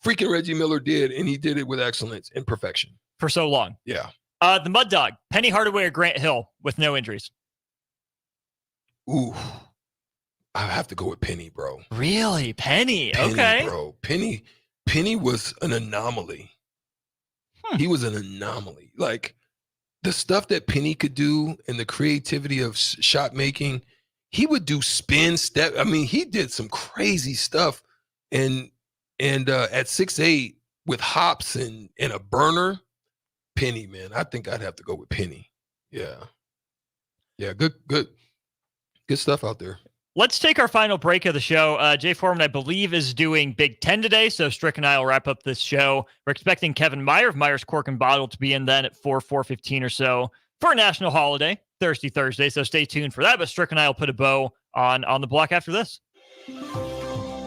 freaking Reggie Miller did, and he did it with excellence and perfection. For so long. Yeah. The Mud Dog, Penny Hardaway or Grant Hill with no injuries? Ooh. I have to go with Penny, bro. Really? Penny okay. Bro. Penny was an anomaly. He was an anomaly. Like, the stuff that Penny could do and the creativity of shot making, he would do spin step. I mean, he did some crazy stuff. And at 6'8" with hops and a burner, Penny, man. I think I'd have to go with Penny. Yeah. Yeah, good stuff out there. Let's take our final break of the show. Jay Foreman, I believe, is doing Big Ten today, so Strick and I will wrap up this show. We're expecting Kevin Meyer of Meyer's Cork and Bottle to be in then at 4:15 or so for a national holiday, Thirsty Thursday, so stay tuned for that. But Strick and I will put a bow on the block after this.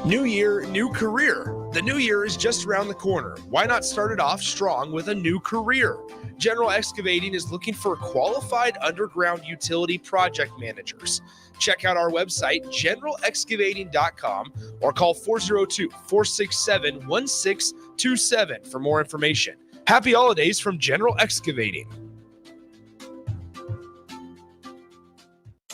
New year, new career. The new year is just around the corner. Why not start it off strong with a new career? General Excavating is looking for qualified underground utility project managers. Check out our website, generalexcavating.com, or call 402-467-1627 for more information. Happy holidays from General Excavating.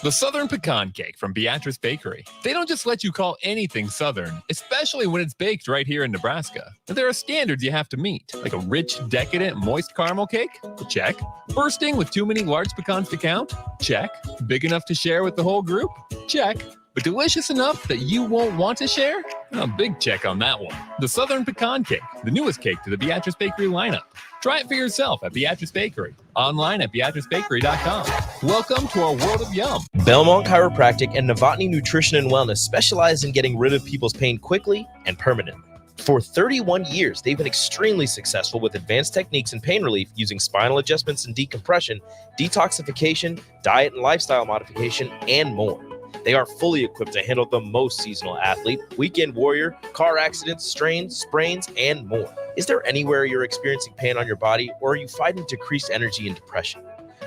The Southern Pecan Cake from Beatrice Bakery. They don't just let you call anything Southern, especially when it's baked right here in Nebraska. There are standards you have to meet, like a rich, decadent, moist caramel cake? Check. Bursting with too many large pecans to count? Check. Big enough to share with the whole group? Check. But delicious enough that you won't want to share? A big check on that one. The Southern Pecan Cake, the newest cake to the Beatrice Bakery lineup. Try it for yourself at Beatrice Bakery. Online at BeatriceBakery.com. Welcome to our world of yum. Belmont Chiropractic and Novotny Nutrition and Wellness specialize in getting rid of people's pain quickly and permanently. For 31 years, they've been extremely successful with advanced techniques in pain relief using spinal adjustments and decompression, detoxification, diet and lifestyle modification, and more. They are fully equipped to handle the most seasonal athlete, weekend warrior, car accidents, strains, sprains, and more. Is there anywhere you're experiencing pain on your body, or are you fighting decreased energy and depression?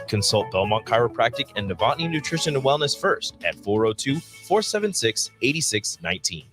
Consult Belmont Chiropractic and Novotny Nutrition and Wellness first at 402-476-8619.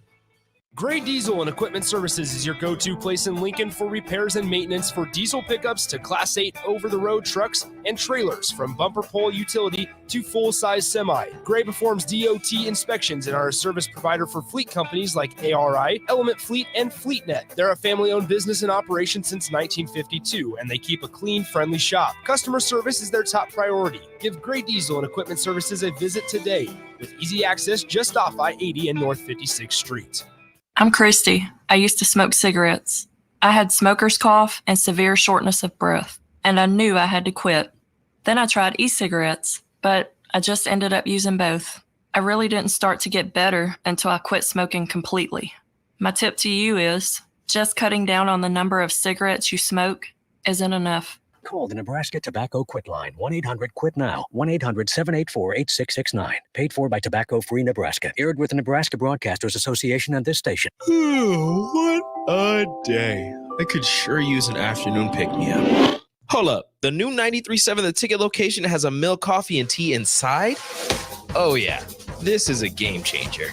Gray Diesel and Equipment Services is your go-to place in Lincoln for repairs and maintenance for diesel pickups to Class 8 over-the-road trucks and trailers, from bumper pole utility to full-size semi. Gray performs DOT inspections and are a service provider for fleet companies like ARI, Element Fleet, and FleetNet. They're a family-owned business in operation since 1952, and they keep a clean, friendly shop. Customer service is their top priority. Give Gray Diesel and Equipment Services a visit today, with easy access just off I-80 and North 56th Street. I'm Christy. I used to smoke cigarettes. I had smoker's cough and severe shortness of breath, and I knew I had to quit. Then I tried e-cigarettes, but I just ended up using both. I really didn't start to get better until I quit smoking completely. My tip to you is just cutting down on the number of cigarettes you smoke isn't enough. Call the Nebraska Tobacco Quit Line, 1-800-QUIT-NOW, 1-800-784-8669. Paid for by Tobacco Free Nebraska. Aired with the Nebraska Broadcasters Association and this station. What a day. I could sure use an afternoon pick-me-up. Hold up. The new 93.7 The Ticket location has a milk, coffee, and tea inside? Oh, yeah. This is a game changer.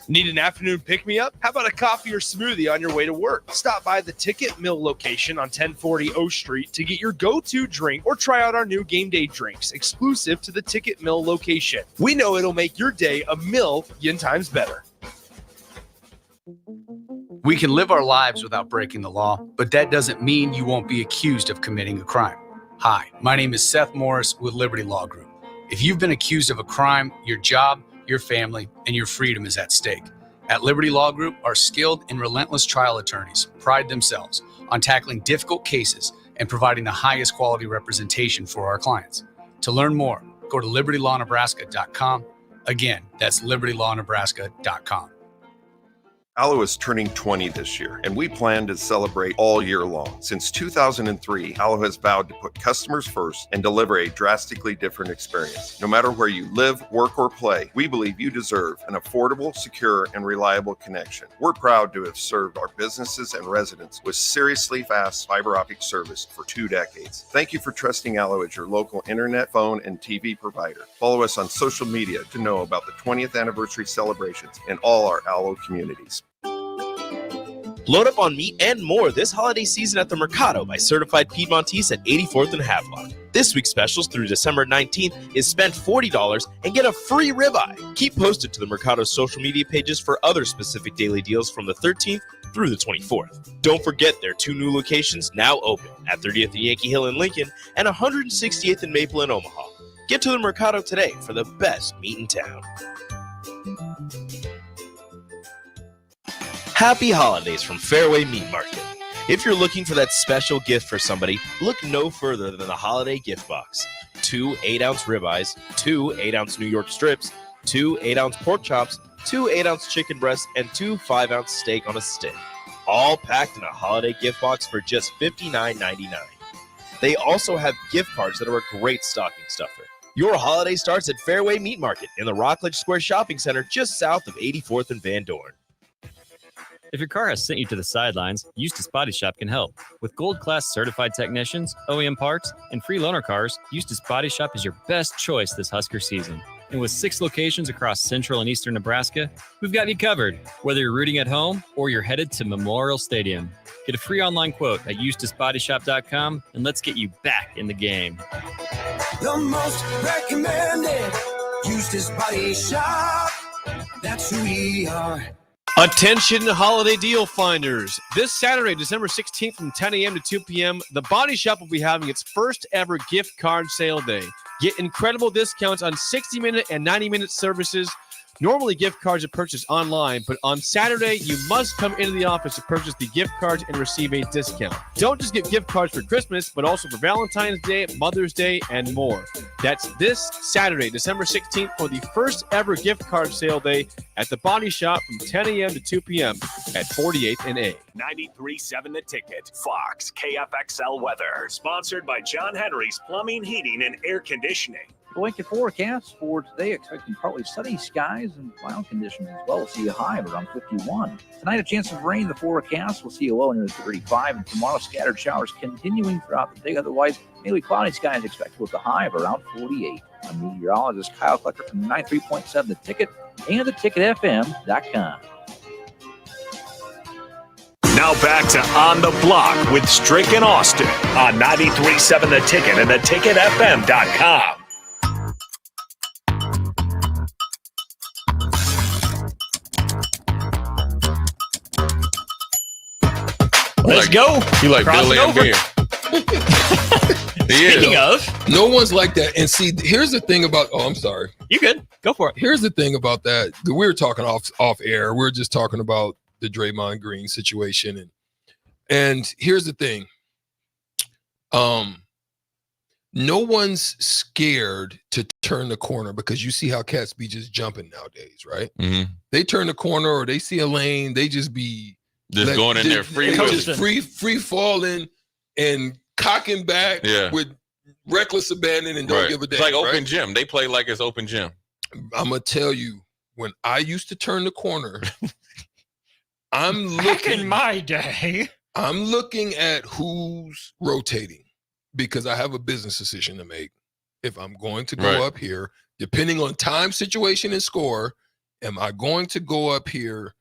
Need an afternoon pick-me-up? How about a coffee or smoothie on your way to work? Stop by the Ticket Mill location on 1040 O Street to get your go-to drink or try out our new game day drinks, exclusive to the Ticket Mill location. We know it'll make your day a million times better. We can live our lives without breaking the law, but that doesn't mean you won't be accused of committing a crime. Hi, my name is Seth Morris with Liberty Law Group. If you've been accused of a crime, your job, your family, and your freedom is at stake. At Liberty Law Group, our skilled and relentless trial attorneys pride themselves on tackling difficult cases and providing the highest quality representation for our clients. To learn more, go to libertylawnebraska.com. Again, that's libertylawnebraska.com. Allo is turning 20 this year, and we plan to celebrate all year long. Since 2003, Allo has vowed to put customers first and deliver a drastically different experience. No matter where you live, work, or play, we believe you deserve an affordable, secure, and reliable connection. We're proud to have served our businesses and residents with seriously fast fiber optic service for 2 decades. Thank you for trusting Allo as your local internet, phone, and TV provider. Follow us on social media to know about the 20th anniversary celebrations in all our Allo communities. Load up on meat and more this holiday season at the Mercado by Certified Piedmontese at 84th and Havelock. This week's specials through December 19th is spend $40 and get a free ribeye. Keep posted to the Mercado's social media pages for other specific daily deals from the 13th through the 24th. Don't forget their 2 new locations now open at 30th and Yankee Hill in Lincoln and 168th and Maple in Omaha. Get to the Mercado today for the best meat in town. Happy holidays from Fairway Meat Market. If you're looking for that special gift for somebody, look no further than the holiday gift box. 2 8-ounce ribeyes, 2 8-ounce New York strips, 2 8-ounce pork chops, 2 8-ounce chicken breasts, and 2 5-ounce steak on a stick. All packed in a holiday gift box for just $59.99. They also have gift cards that are a great stocking stuffer. Your holiday starts at Fairway Meat Market in the Rockledge Square Shopping Center just south of 84th and Van Dorn. If your car has sent you to the sidelines, Eustace Body Shop can help. With gold-class certified technicians, OEM parts, and free loaner cars, Eustace Body Shop is your best choice this Husker season. And with 6 locations across central and eastern Nebraska, we've got you covered, whether you're rooting at home or you're headed to Memorial Stadium. Get a free online quote at EustaceBodyShop.com, and let's get you back in the game. The most recommended Eustace Body Shop. That's who we are. Attention holiday deal finders. This Saturday, December 16th from 10 a.m. to 2 p.m., the Body Shop will be having its first ever gift card sale day. Get incredible discounts on 60-minute and 90-minute services. Normally, gift cards are purchased online, but on Saturday, you must come into the office to purchase the gift cards and receive a discount. Don't just get gift cards for Christmas, but also for Valentine's Day, Mother's Day, and more. That's this Saturday, December 16th, for the first ever gift card sale day at the Body Shop from 10 a.m. to 2 p.m. at 48th and A. 93.7 The Ticket. Fox KFXL weather. Sponsored by John Henry's Plumbing, Heating, and Air Conditioning. The Lincoln forecast for today, expecting partly sunny skies and cloud conditions as well. We'll see a high of around 51. Tonight, a chance of rain in the forecast. We'll see a low near 35. And tomorrow, scattered showers continuing throughout the day. Otherwise, mainly cloudy skies expected with a high of around 48. I'm meteorologist Kyle Clucker from 93.7 The Ticket and theticketfm.com. Now back to On the Block with Strick and Austin on 93.7 The Ticket and theticketfm.com. Let's go. You like Cross Billy it and over. Beer. Speaking of, no one's like that. And see, here's the thing about. Oh, I'm sorry. You good? Go for it. Here's the thing about that. We were talking off air. We're just talking about the Draymond Green situation, and here's the thing. No one's scared to turn the corner because you see how cats be just jumping nowadays, right? Mm-hmm. They turn the corner or they see a lane, they just be going in there free falling and cocking back with reckless abandon and don't give a damn. It's like open right? gym. They play like it's open gym. I'm gonna tell you, when I used to turn the corner, back in my day, I'm looking at who's rotating because I have a business decision to make. If I'm going to go up here, depending on time, situation, and score, am I going to go up here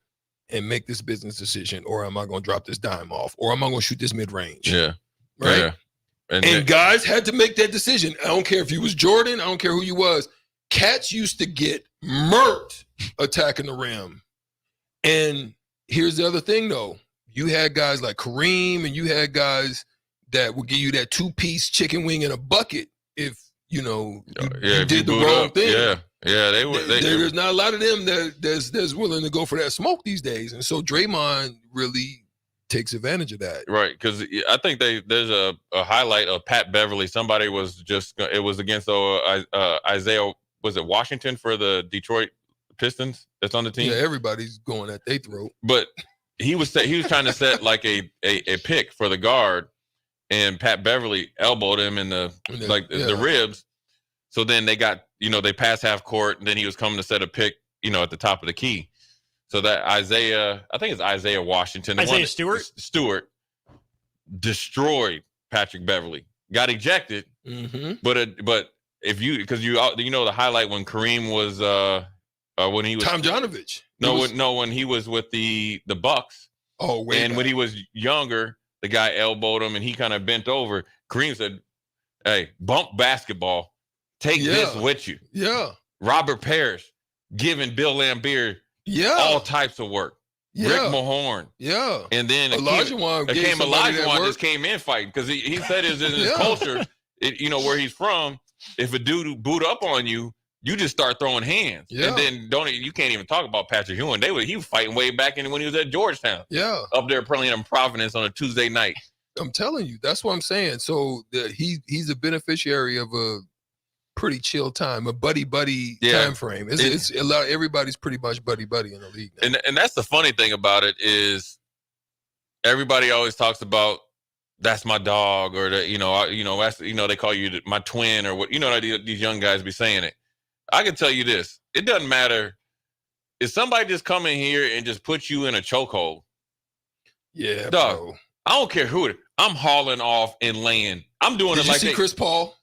and make this business decision, or am I going to drop this dime off, or am I going to shoot this mid-range? Yeah. Right? Yeah. And guys had to make that decision. I don't care if you was Jordan. I don't care who you was. Cats used to get murked attacking the rim. And here's the other thing, though. You had guys like Kareem, and you had guys that would give you that two-piece chicken wing in a bucket if, you did the wrong thing. Yeah, there's not a lot of them that's willing to go for that smoke these days. And so Draymond really takes advantage of that. Right, because I think there's a highlight of Pat Beverly. Somebody it was against Isaiah, was it Washington for the Detroit Pistons that's on the team? Yeah, everybody's going at their throat. But he was trying to set like a pick for the guard, and Pat Beverly elbowed him in the ribs. So then they got, they passed half court, and then he was coming to set a pick, at the top of the key. So that I think it's Isaiah Washington. Isaiah Stewart destroyed Patrick Beverly. Got ejected. Mm-hmm. But if because the highlight when Kareem was when he was Tomjanovich. When he was with the Bucks. Oh, wait. And when he was younger, the guy elbowed him and he kind of bent over. Kareem said, "Hey, bump basketball. Take this with you." Yeah. Robert Parrish giving Bill Laimbeer all types of work. Yeah. Rick Mahorn. Yeah. And then Olajuwon just came in fighting because he said it's in his culture, where he's from. If a dude boot up on you, you just start throwing hands. Yeah. And then you can't even talk about Patrick Ewing. He was fighting way back when he was at Georgetown. Yeah. Up there playing in Providence on a Tuesday night. I'm telling you, that's what I'm saying. So he's a beneficiary of a pretty chill time, a buddy time frame. It's a lot. Everybody's pretty much buddy in the league now. And that's the funny thing about it is everybody always talks about that's my dog, or that's they call you my twin, or what these young guys be saying it. I can tell you this: it doesn't matter if somebody just come in here and just put you in a chokehold. Yeah, dog. bro. I don't care who it. I'm hauling off and laying. I'm doing Did it like you see Chris Paul?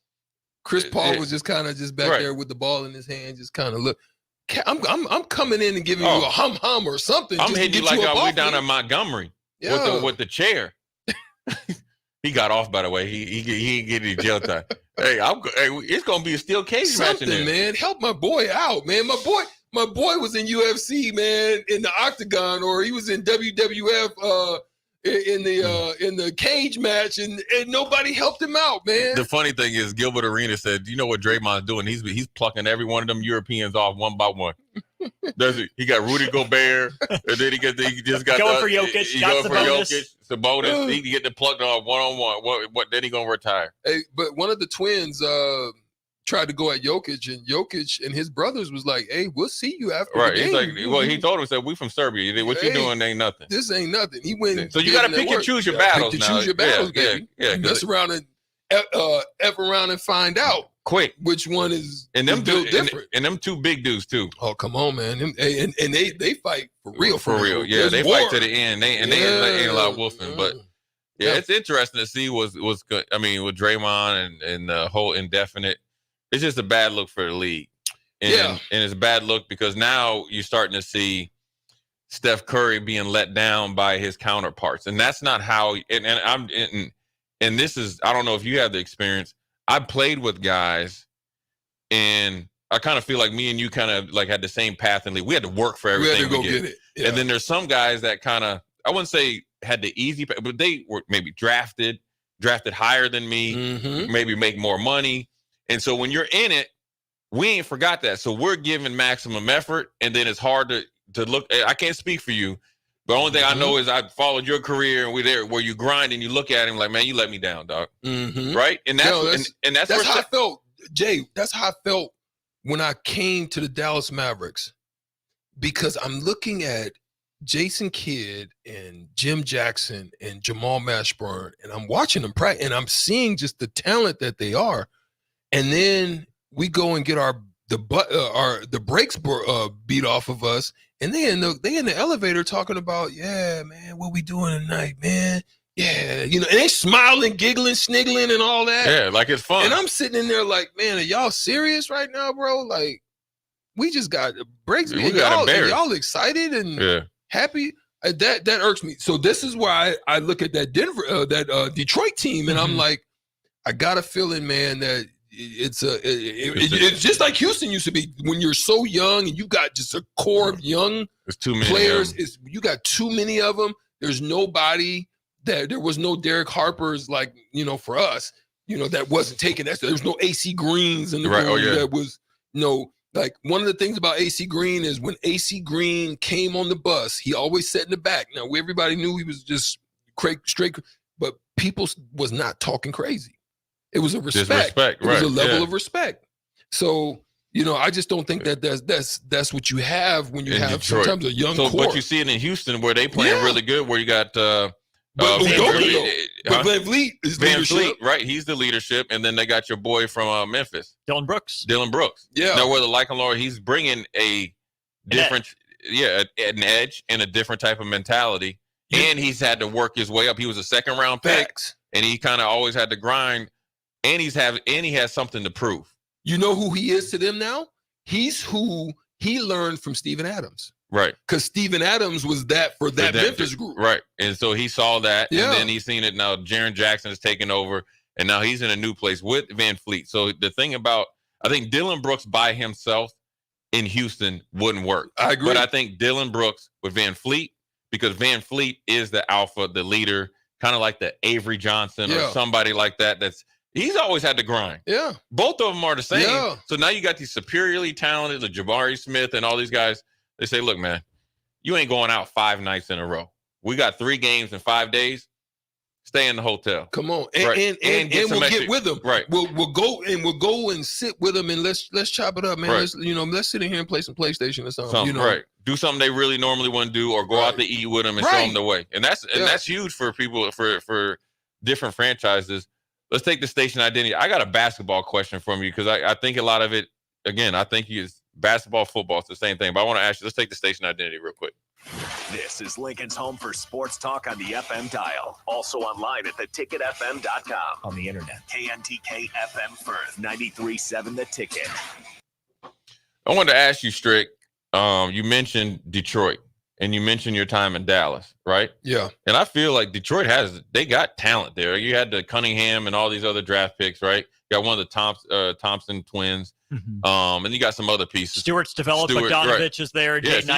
Chris Paul was just kind of back Right. there with the ball in his hand, just kind of look. I'm coming in and giving you a hum or something. I'm just to hitting you get like up we off down me. in Montgomery Yeah. with the chair. He got off, by the way. He ain't getting any jail time. It's gonna be a steel cage match in Something, there. man. Help my boy out, man. My boy was in UFC, man, in the octagon, or he was in WWF in the cage match, and nobody helped him out, man. The funny thing is, Gilbert Arenas said, "You know what Draymond's doing? He's plucking every one of them Europeans off one by one." He got Rudy Gobert, and then he just got Going for Jokic. He Got going for Sabonis. Jokic, Sabonis. He can get the plucked off one-on-one. What? Then he gonna retire. Hey, but one of the twins tried to go at Jokic, and Jokic and his brothers was like, "Hey, we'll see you after Right? the He's game." like, he told him, said, "We from Serbia. What you doing ain't nothing." This ain't nothing. He went. So you got to pick and choose your battles. Pick and now. choose your battles, Yeah, baby. yeah. You mess around and F around and find out. quick. Which one is and them built two, different? And them two big dudes too. Oh, come on, man. And they fight for real. For real. Yeah, There's they war. fight to the end. They ain't a lot of wolfing, but yeah, it's interesting to see what's good. I mean, with Draymond and the whole indefinite, it's just a bad look for the league. And it's a bad look because now you're starting to see Steph Curry being let down by his counterparts. And that's not how and this is, I don't know if you have the experience. I played with guys and I kind of feel like me and you kind of like had the same path in league. We had to work for everything. We had to go get it. Yeah. And then there's some guys that kind of, I wouldn't say had the easy, but they were maybe drafted higher than me, maybe make more money. And so when you're in it, we ain't forgot that. So we're giving maximum effort. And then it's hard to look. I can't speak for you. The only thing I know is I followed your career and we there where you grind and you look at him like, man, you let me down, dog. Right. And that's how I felt, Jay. That's how I felt when I came to the Dallas Mavericks, because I'm looking at Jason Kidd and Jim Jackson and Jamal Mashburn, and I'm watching them practice, and I'm seeing just the talent that they are. And then we go and get the brakes beat off of us, and they in the elevator talking about, yeah, man, what we doing tonight, man? Yeah, and they smiling, giggling, sniggling, and all that. Yeah, like it's fun. And I'm sitting in there like, man, are y'all serious right now, bro? Like, we just got breaks. We got embarrassed. Y'all excited and happy. That irks me. So this is why I look at that Detroit team, and I'm like, I got a feeling, man, that it's just like Houston used to be when you're so young and you got just a core of young players. You got too many of them. There's nobody that there was no Derek Harper's like, for us, that wasn't taking that. There was no AC Greens in the room that was like one of the things about AC Green is when AC Green came on the bus, he always sat in the back. Now everybody knew he was just straight, but people was not talking crazy. It was a respect. It was a level of respect. So, I just don't think that that's what you have when you have Detroit. Sometimes a young core. But you see it in Houston where they playing really good, where you got Van Vliet is Van leadership. Vliet, right? He's the leadership, and then they got your boy from Memphis, Dylan Brooks. Yeah. Now, whether like and Laura, he's bringing a different, an edge and a different type of mentality, and he's had to work his way up. He was a second round pick, and he kind of always had to grind, and he has something to prove. You know who he is to them now? He's who he learned from Steven Adams. Right. Because Steven Adams was that for that Memphis group. Right. And so he saw that, and then he's seen it now. Jaren Jackson is taking over, and now he's in a new place with Van Fleet. So the thing about, I think Dylan Brooks by himself in Houston wouldn't work. I agree. But I think Dylan Brooks with Van Fleet, because Van Fleet is the alpha, the leader, kind of like the Avery Johnson or somebody like that. He's always had to grind. Yeah. Both of them are the same. Yeah. So now you got these superiorly talented, like Jabari Smith and all these guys. They say, look, man, you ain't going out 5 nights in a row. We got 3 games in 5 days. Stay in the hotel. Come on. And we'll get with them. Right. We'll go and sit with them and let's chop it up, man. Right. Let's sit in here and play some PlayStation or something. Right. Do something they really normally wouldn't do, or go out to eat with them and show them the way. And that's huge for people, for different franchises. Let's take the station identity. I got a basketball question from you because I think a lot of it, again, I think is basketball, football. It's the same thing. But I want to ask you, let's take the station identity real quick. This is Lincoln's home for sports talk on the FM dial. Also online at theticketfm.com. On the internet. KNTK FM Firth, 93.7 The Ticket. I wanted to ask you, Strick, you mentioned Detroit and you mentioned your time in Dallas, right? Yeah. And I feel like Detroit they got talent there. You had the Cunningham and all these other draft picks, right? You got one of the Thompson twins. And you got some other pieces. Stewart's developed. Bogdanovich is there. Yeah, so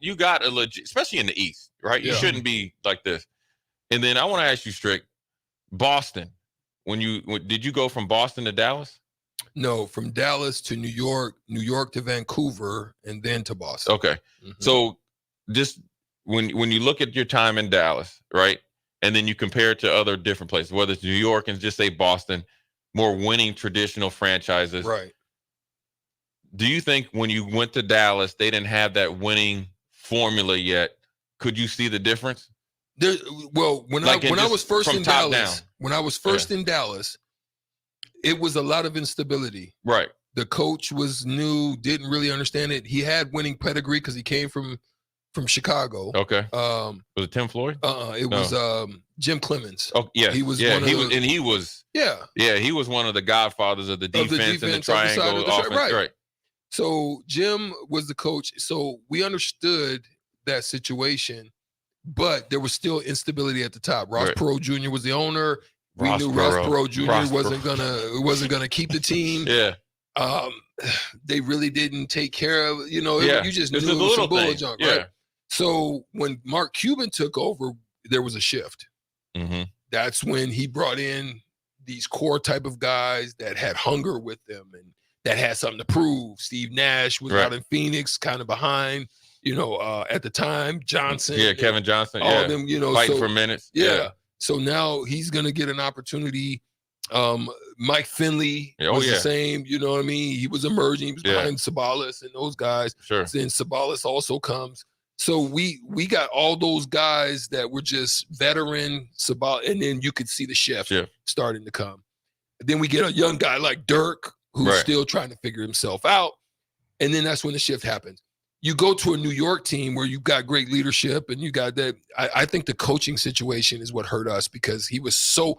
you got a legit, especially in the East, right? You shouldn't be like this. And then I want to ask you, Strick, Boston. Did you go from Boston to Dallas? No, from Dallas to New York, New York to Vancouver, and then to Boston. Okay. So just when you look at your time in Dallas, right? And then you compare it to other different places, whether it's New York and just say Boston, more winning traditional franchises. Right. Do you think when you went to Dallas, they didn't have that winning formula yet? Could you see the difference? When I was first in Dallas, it was a lot of instability. Right. The coach was new, didn't really understand it. He had winning pedigree because he came from Chicago. Okay. Was it Tim Floyd? It was Jim Clemens. Oh, yes. He was yeah, one of he the, was, and he was. Yeah. Yeah, he was one of the godfathers of the defense and the triangle offense. Right. So Jim was the coach. So we understood that situation, but there was still instability at the top. Ross Perot Jr. was the owner. We knew Ross Perot Jr. wasn't gonna keep the team. Yeah. They really didn't take care of, you just knew It's it a was some little thing. bull junk, Yeah. right? So when Mark Cuban took over, there was a shift. Mm-hmm. That's when he brought in these core type of guys that had hunger with them and that had something to prove. Steve Nash was out in Phoenix, kind of behind, at the time. Johnson. Yeah, Kevin Johnson. All of them, fighting for minutes. Yeah. So now he's going to get an opportunity. Mike Finley was the same, you know what I mean? He was emerging. He was behind Sabalas and those guys. Sure. Then Sabalas also comes. So we got all those guys that were just veteran Sabalas, and then you could see the shift starting to come. Then we get a young guy like Dirk, who's still trying to figure himself out. And then that's when the shift happens. You go to a New York team where you've got great leadership and you got that. I think the coaching situation is what hurt us because he was so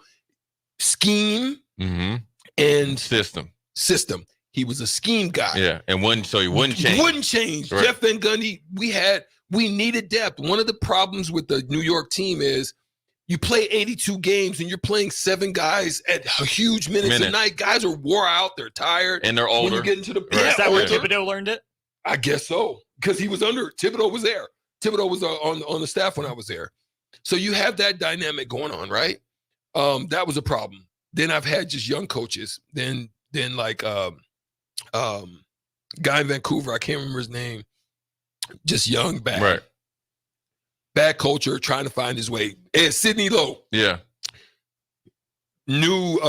scheme and system. He was a scheme guy. Yeah, and he wouldn't change. Wouldn't change. Right. Jeff Van Gundy, we needed depth. One of the problems with the New York team is you play 82 games and you're playing 7 guys at huge minutes a night. Guys are wore out. They're tired. And they're older. When you get into the Is that where Thibodeau learned it? I guess so. Because he was Thibodeau was there. Thibodeau was on the staff when I was there. So you have that dynamic going on, right? That was a problem. Then I've had just young coaches. Then like guy in Vancouver, I can't remember his name. Just young, bad culture, trying to find his way. And Sidney Lowe. Yeah. New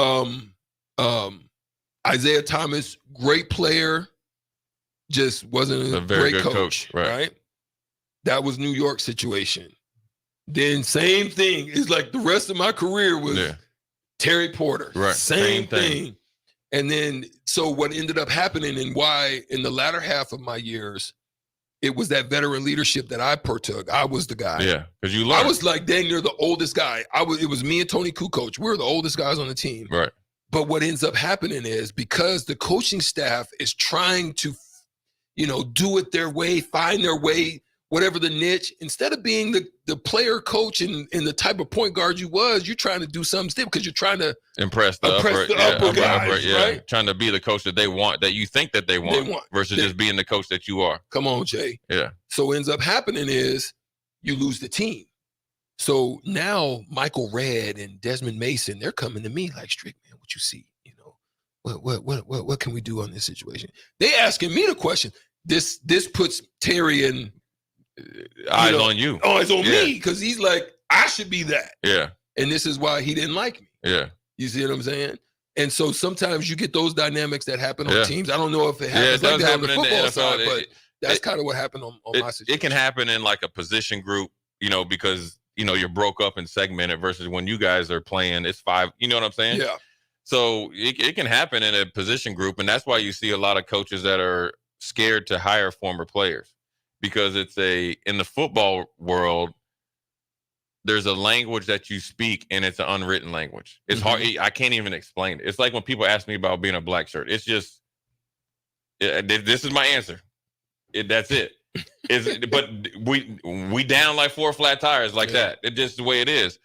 Isaiah Thomas, great player, just wasn't a very great good coach, right? right? That was New York situation. Then same thing. It's like the rest of my career was Terry Porter. Right. Same thing. And then, so what ended up happening and why in the latter half of my years, it was that veteran leadership that I partook. I was the guy. Yeah, because you learned. I was like dang near the oldest guy. It was me and Tony Kukoc. We were the oldest guys on the team. Right. But what ends up happening is because the coaching staff is trying to, do it their way, find their way, whatever the niche, instead of being the player coach and the type of point guard you was, you're trying to do something different because you're trying to impress the upper guys, right? Trying to be the coach that they want, that you think that they want versus just being the coach that you are. Come on, Jay. Yeah. So what ends up happening is you lose the team. So now Michael Redd and Desmond Mason, they're coming to me like, Strickland, what you see? What can we do on this situation? They asking me the question. This puts Terry in eyes on you. Eyes on me because he's like, I should be that. Yeah. And this is why he didn't like me. Yeah. You see what I'm saying? And so sometimes you get those dynamics that happen on teams. I don't know if it happens like that on the football side, but that's kind of what happened on my situation. It can happen in like a position group, because you're broke up and segmented versus when you guys are playing, it's 5. You know what I'm saying? Yeah. So it can happen in a position group, and that's why you see a lot of coaches that are scared to hire former players because in the football world, there's a language that you speak and it's an unwritten language. It's hard. I can't even explain it. It's like when people ask me about being a black shirt. It's just, this is my answer. That's it. But we down like 4 flat tires like that. It's just the way it is.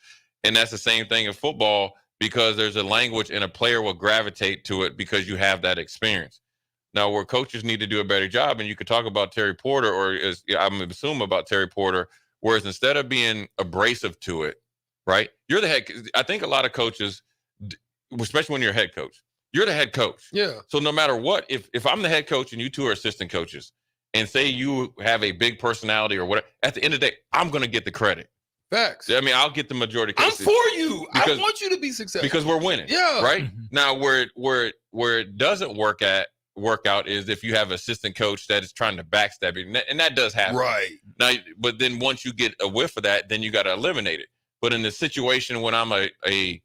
And that's the same thing in football because there's a language and a player will gravitate to it because you have that experience. Now, where coaches need to do a better job, and you could talk about Terry Porter, I'm assuming about Terry Porter, whereas instead of being abrasive to it, right? You're the head. I think a lot of coaches, especially when you're a head coach, you're the head coach. Yeah. So no matter what, if I'm the head coach and you two are assistant coaches, and say you have a big personality or whatever, at the end of the day, I'm going to get the credit. Facts. I mean, I'll get the majority. I'm for you. I want you to be successful because we're winning. Yeah. Right. Now, where it doesn't work out is if you have an assistant coach that is trying to backstab you, and that does happen. Right. Now, but then once you get a whiff of that, then you got to eliminate it. But in the situation when I'm a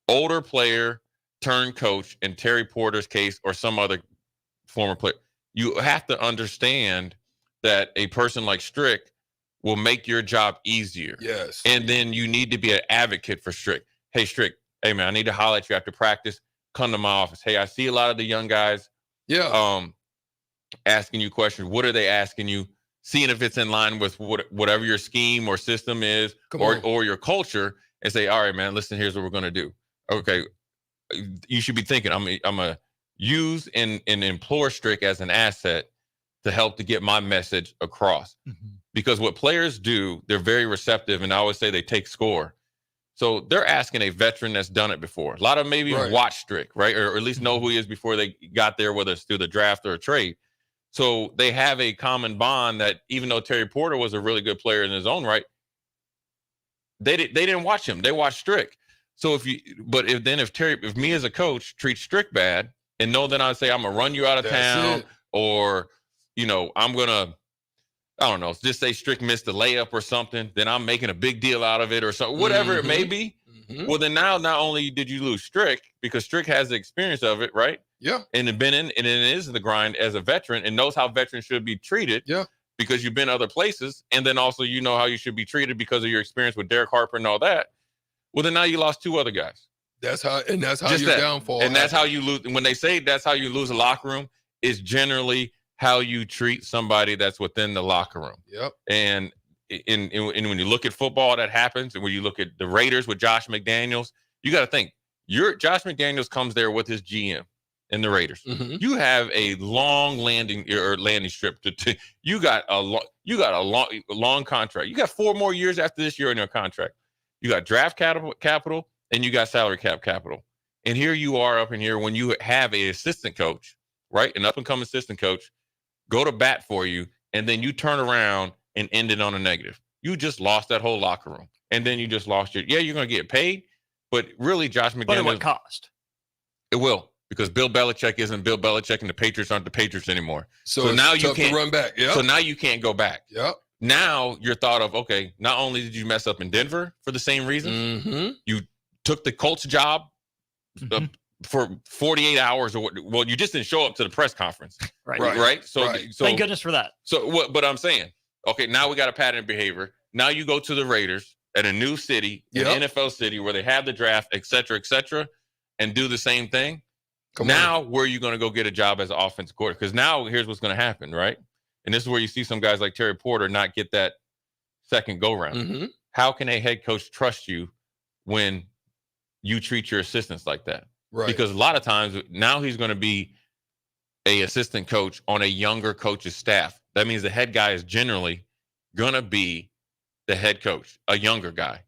older player turned coach in Terry Porter's case or some other former player, you have to understand that a person like Strick will make your job easier. Yes. And then you need to be an advocate for Strick. Hey, Strick, hey, man, I need to holler at you after practice. Come to my office. Hey, I see a lot of the young guys asking you questions. What are they asking you? Seeing if it's in line with whatever your scheme or system is or your culture, and say, all right, man, listen, here's what we're going to do. Okay, you should be thinking, I'm a use and implore Strick as an asset to help to get my message across. Because what players do, they're very receptive, and I always say they take score. So they're asking a veteran that's done it before. A lot of them maybe watch Strick, right? Or at least know who he is before they got there, whether it's through the draft or a trade. So they have a common bond that even though Terry Porter was a really good player in his own right, they didn't watch him. They watched Strick. So if me as a coach treat Strick bad and know that I say I'm gonna run you out of town, or I'm gonna, I don't know, just say Strick missed a layup or something, then I'm making a big deal out of it or something, whatever it may be. Well, then now not only did you lose Strick, because Strick has the experience of it, right? Yeah. And it is the grind as a veteran and knows how veterans should be treated. Yeah. Because you've been other places, and then also you know how you should be treated because of your experience with Derek Harper and all that. Well, then now you lost 2 other guys. That's how Just your downfall. And that's how you lose. When they say that's how you lose a locker room, is generally how you treat somebody that's within the locker room. Yep. And when you look at football, that happens. And when you look at the Raiders with Josh McDaniels, you got to think Josh McDaniels comes there with his GM and the Raiders. You have a long landing strip you got a long contract. You got 4 more years after this year in your contract. You got draft capital and you got salary cap capital. And here you are up in here when you have an assistant coach, right? An up and coming assistant coach go to bat for you, and then you turn around and end it on a negative. You just lost that whole locker room. And then you just lost you're going to get paid, but really Josh McDaniels. But at what cost? It will, because Bill Belichick isn't Bill Belichick and the Patriots aren't the Patriots anymore. So now you can't run back. Yeah. So now you can't go back. Yep. Now you're thought of, okay, not only did you mess up in Denver for the same reason, you took the Colts job for 48 hours you just didn't show up to the press conference. Right. So thank goodness for that. So but I'm saying, okay, now we got a pattern of behavior. Now you go to the Raiders at a new city, an NFL city where they have the draft, et cetera, and do the same thing. Where are you going to go get a job as an offensive coordinator? Because now here's what's going to happen, right? And this is where you see some guys like Terry Porter not get that second go-round. How can a head coach trust you when you treat your assistants like that? Right. Because a lot of times now he's going to be a assistant coach on a younger coach's staff. That means the head guy is generally going to be the head coach, a younger guy.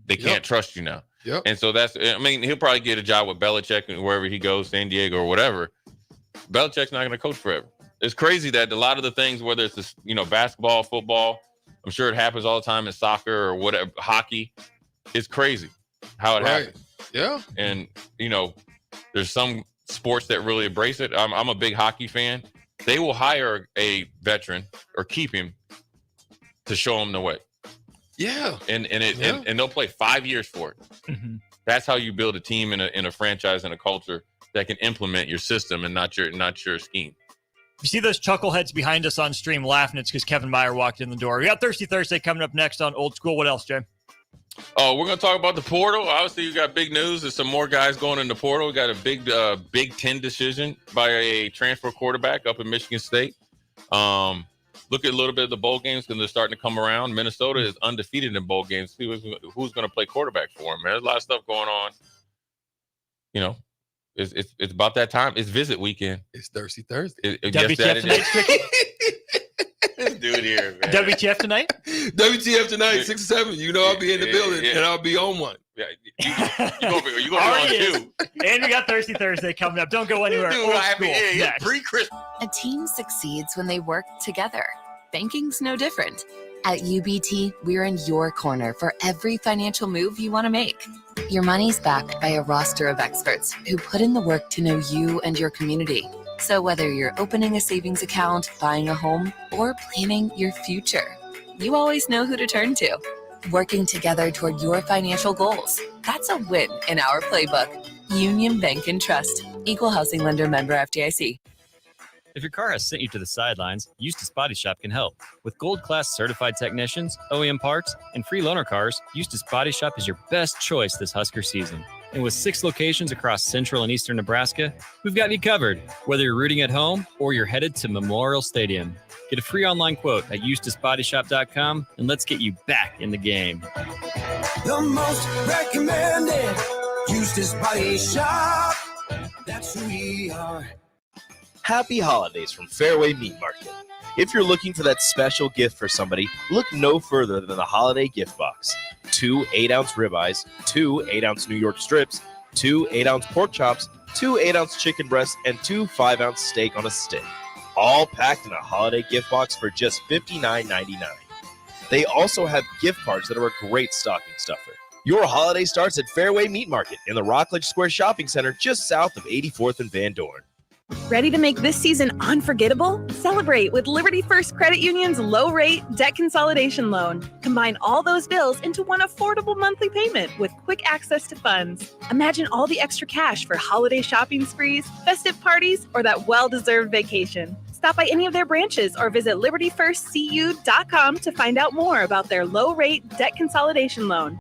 They can't trust you now. Yep. And so he'll probably get a job with Belichick and wherever he goes, San Diego or whatever. Belichick's not going to coach forever. It's crazy that a lot of the things, whether it's this, basketball, football, I'm sure it happens all the time in soccer or whatever, hockey. It's crazy how it happens. Yeah. And, there's some sports that really embrace it. I'm a big hockey fan. They will hire a veteran or keep him to show him the way. Yeah. And they'll play 5 years for it. That's how you build a team in a franchise and a culture that can implement your system and not your scheme. You see those chuckleheads behind us on stream laughing, it's because Kevin Meyer walked in the door. We got Thirsty Thursday coming up next on Old School. What else, Jay? Oh, we're going to talk about the portal. Obviously, you got big news. There's some more guys going in the portal. We got a big Big Ten decision by a transfer quarterback up in Michigan State. Look at a little bit of the bowl games because they're starting to come around. Minnesota is undefeated in bowl games. See who's going to play quarterback for them, man. There's a lot of stuff going on. It's about that time. It's visit weekend. It's Thirsty Thursday. WTF tonight, Stricky? This dude here, man. WTF tonight? WTF tonight, 6 or 7. I'll be in the building and I'll be on one. Yeah, you gonna be on two. And we got Thirsty Thursday coming up. Don't go anywhere. Dude, pre-Christmas. A team succeeds when they work together. Banking's no different. At UBT, we're in your corner for every financial move you want to make. Your money's backed by a roster of experts who put in the work to know you and your community. So whether you're opening a savings account, buying a home, or planning your future, you always know who to turn to. Working together toward your financial goals. That's a win in our playbook. Union Bank and Trust. Equal housing lender, member FDIC. If your car has sent you to the sidelines, Eustace Body Shop can help. With Gold Class certified technicians, OEM parts, and free loaner cars, Eustace Body Shop is your best choice this Husker season. And with 6 locations across central and eastern Nebraska, we've got you covered, whether you're rooting at home or you're headed to Memorial Stadium. Get a free online quote at EustaceBodyShop.com, and let's get you back in the game. The most recommended Eustace Body Shop. That's who we are. Happy holidays from Fairway Meat Market. If you're looking for that special gift for somebody, look no further than the holiday gift box. 2 8-ounce ribeyes, 2 8-ounce New York strips, 2 8-ounce pork chops, 2 8-ounce chicken breasts, and 2 5-ounce steak on a stick. All packed in a holiday gift box for just $59.99. They also have gift cards that are a great stocking stuffer. Your holiday starts at Fairway Meat Market in the Rockledge Square Shopping Center just south of 84th and Van Dorn. Ready to make this season unforgettable? Celebrate with Liberty First Credit Union's low-rate debt consolidation loan. Combine all those bills into one affordable monthly payment with quick access to funds. Imagine all the extra cash for holiday shopping sprees, festive parties, or that well-deserved vacation. Stop by any of their branches or visit libertyfirstcu.com to find out more about their low-rate debt consolidation loan.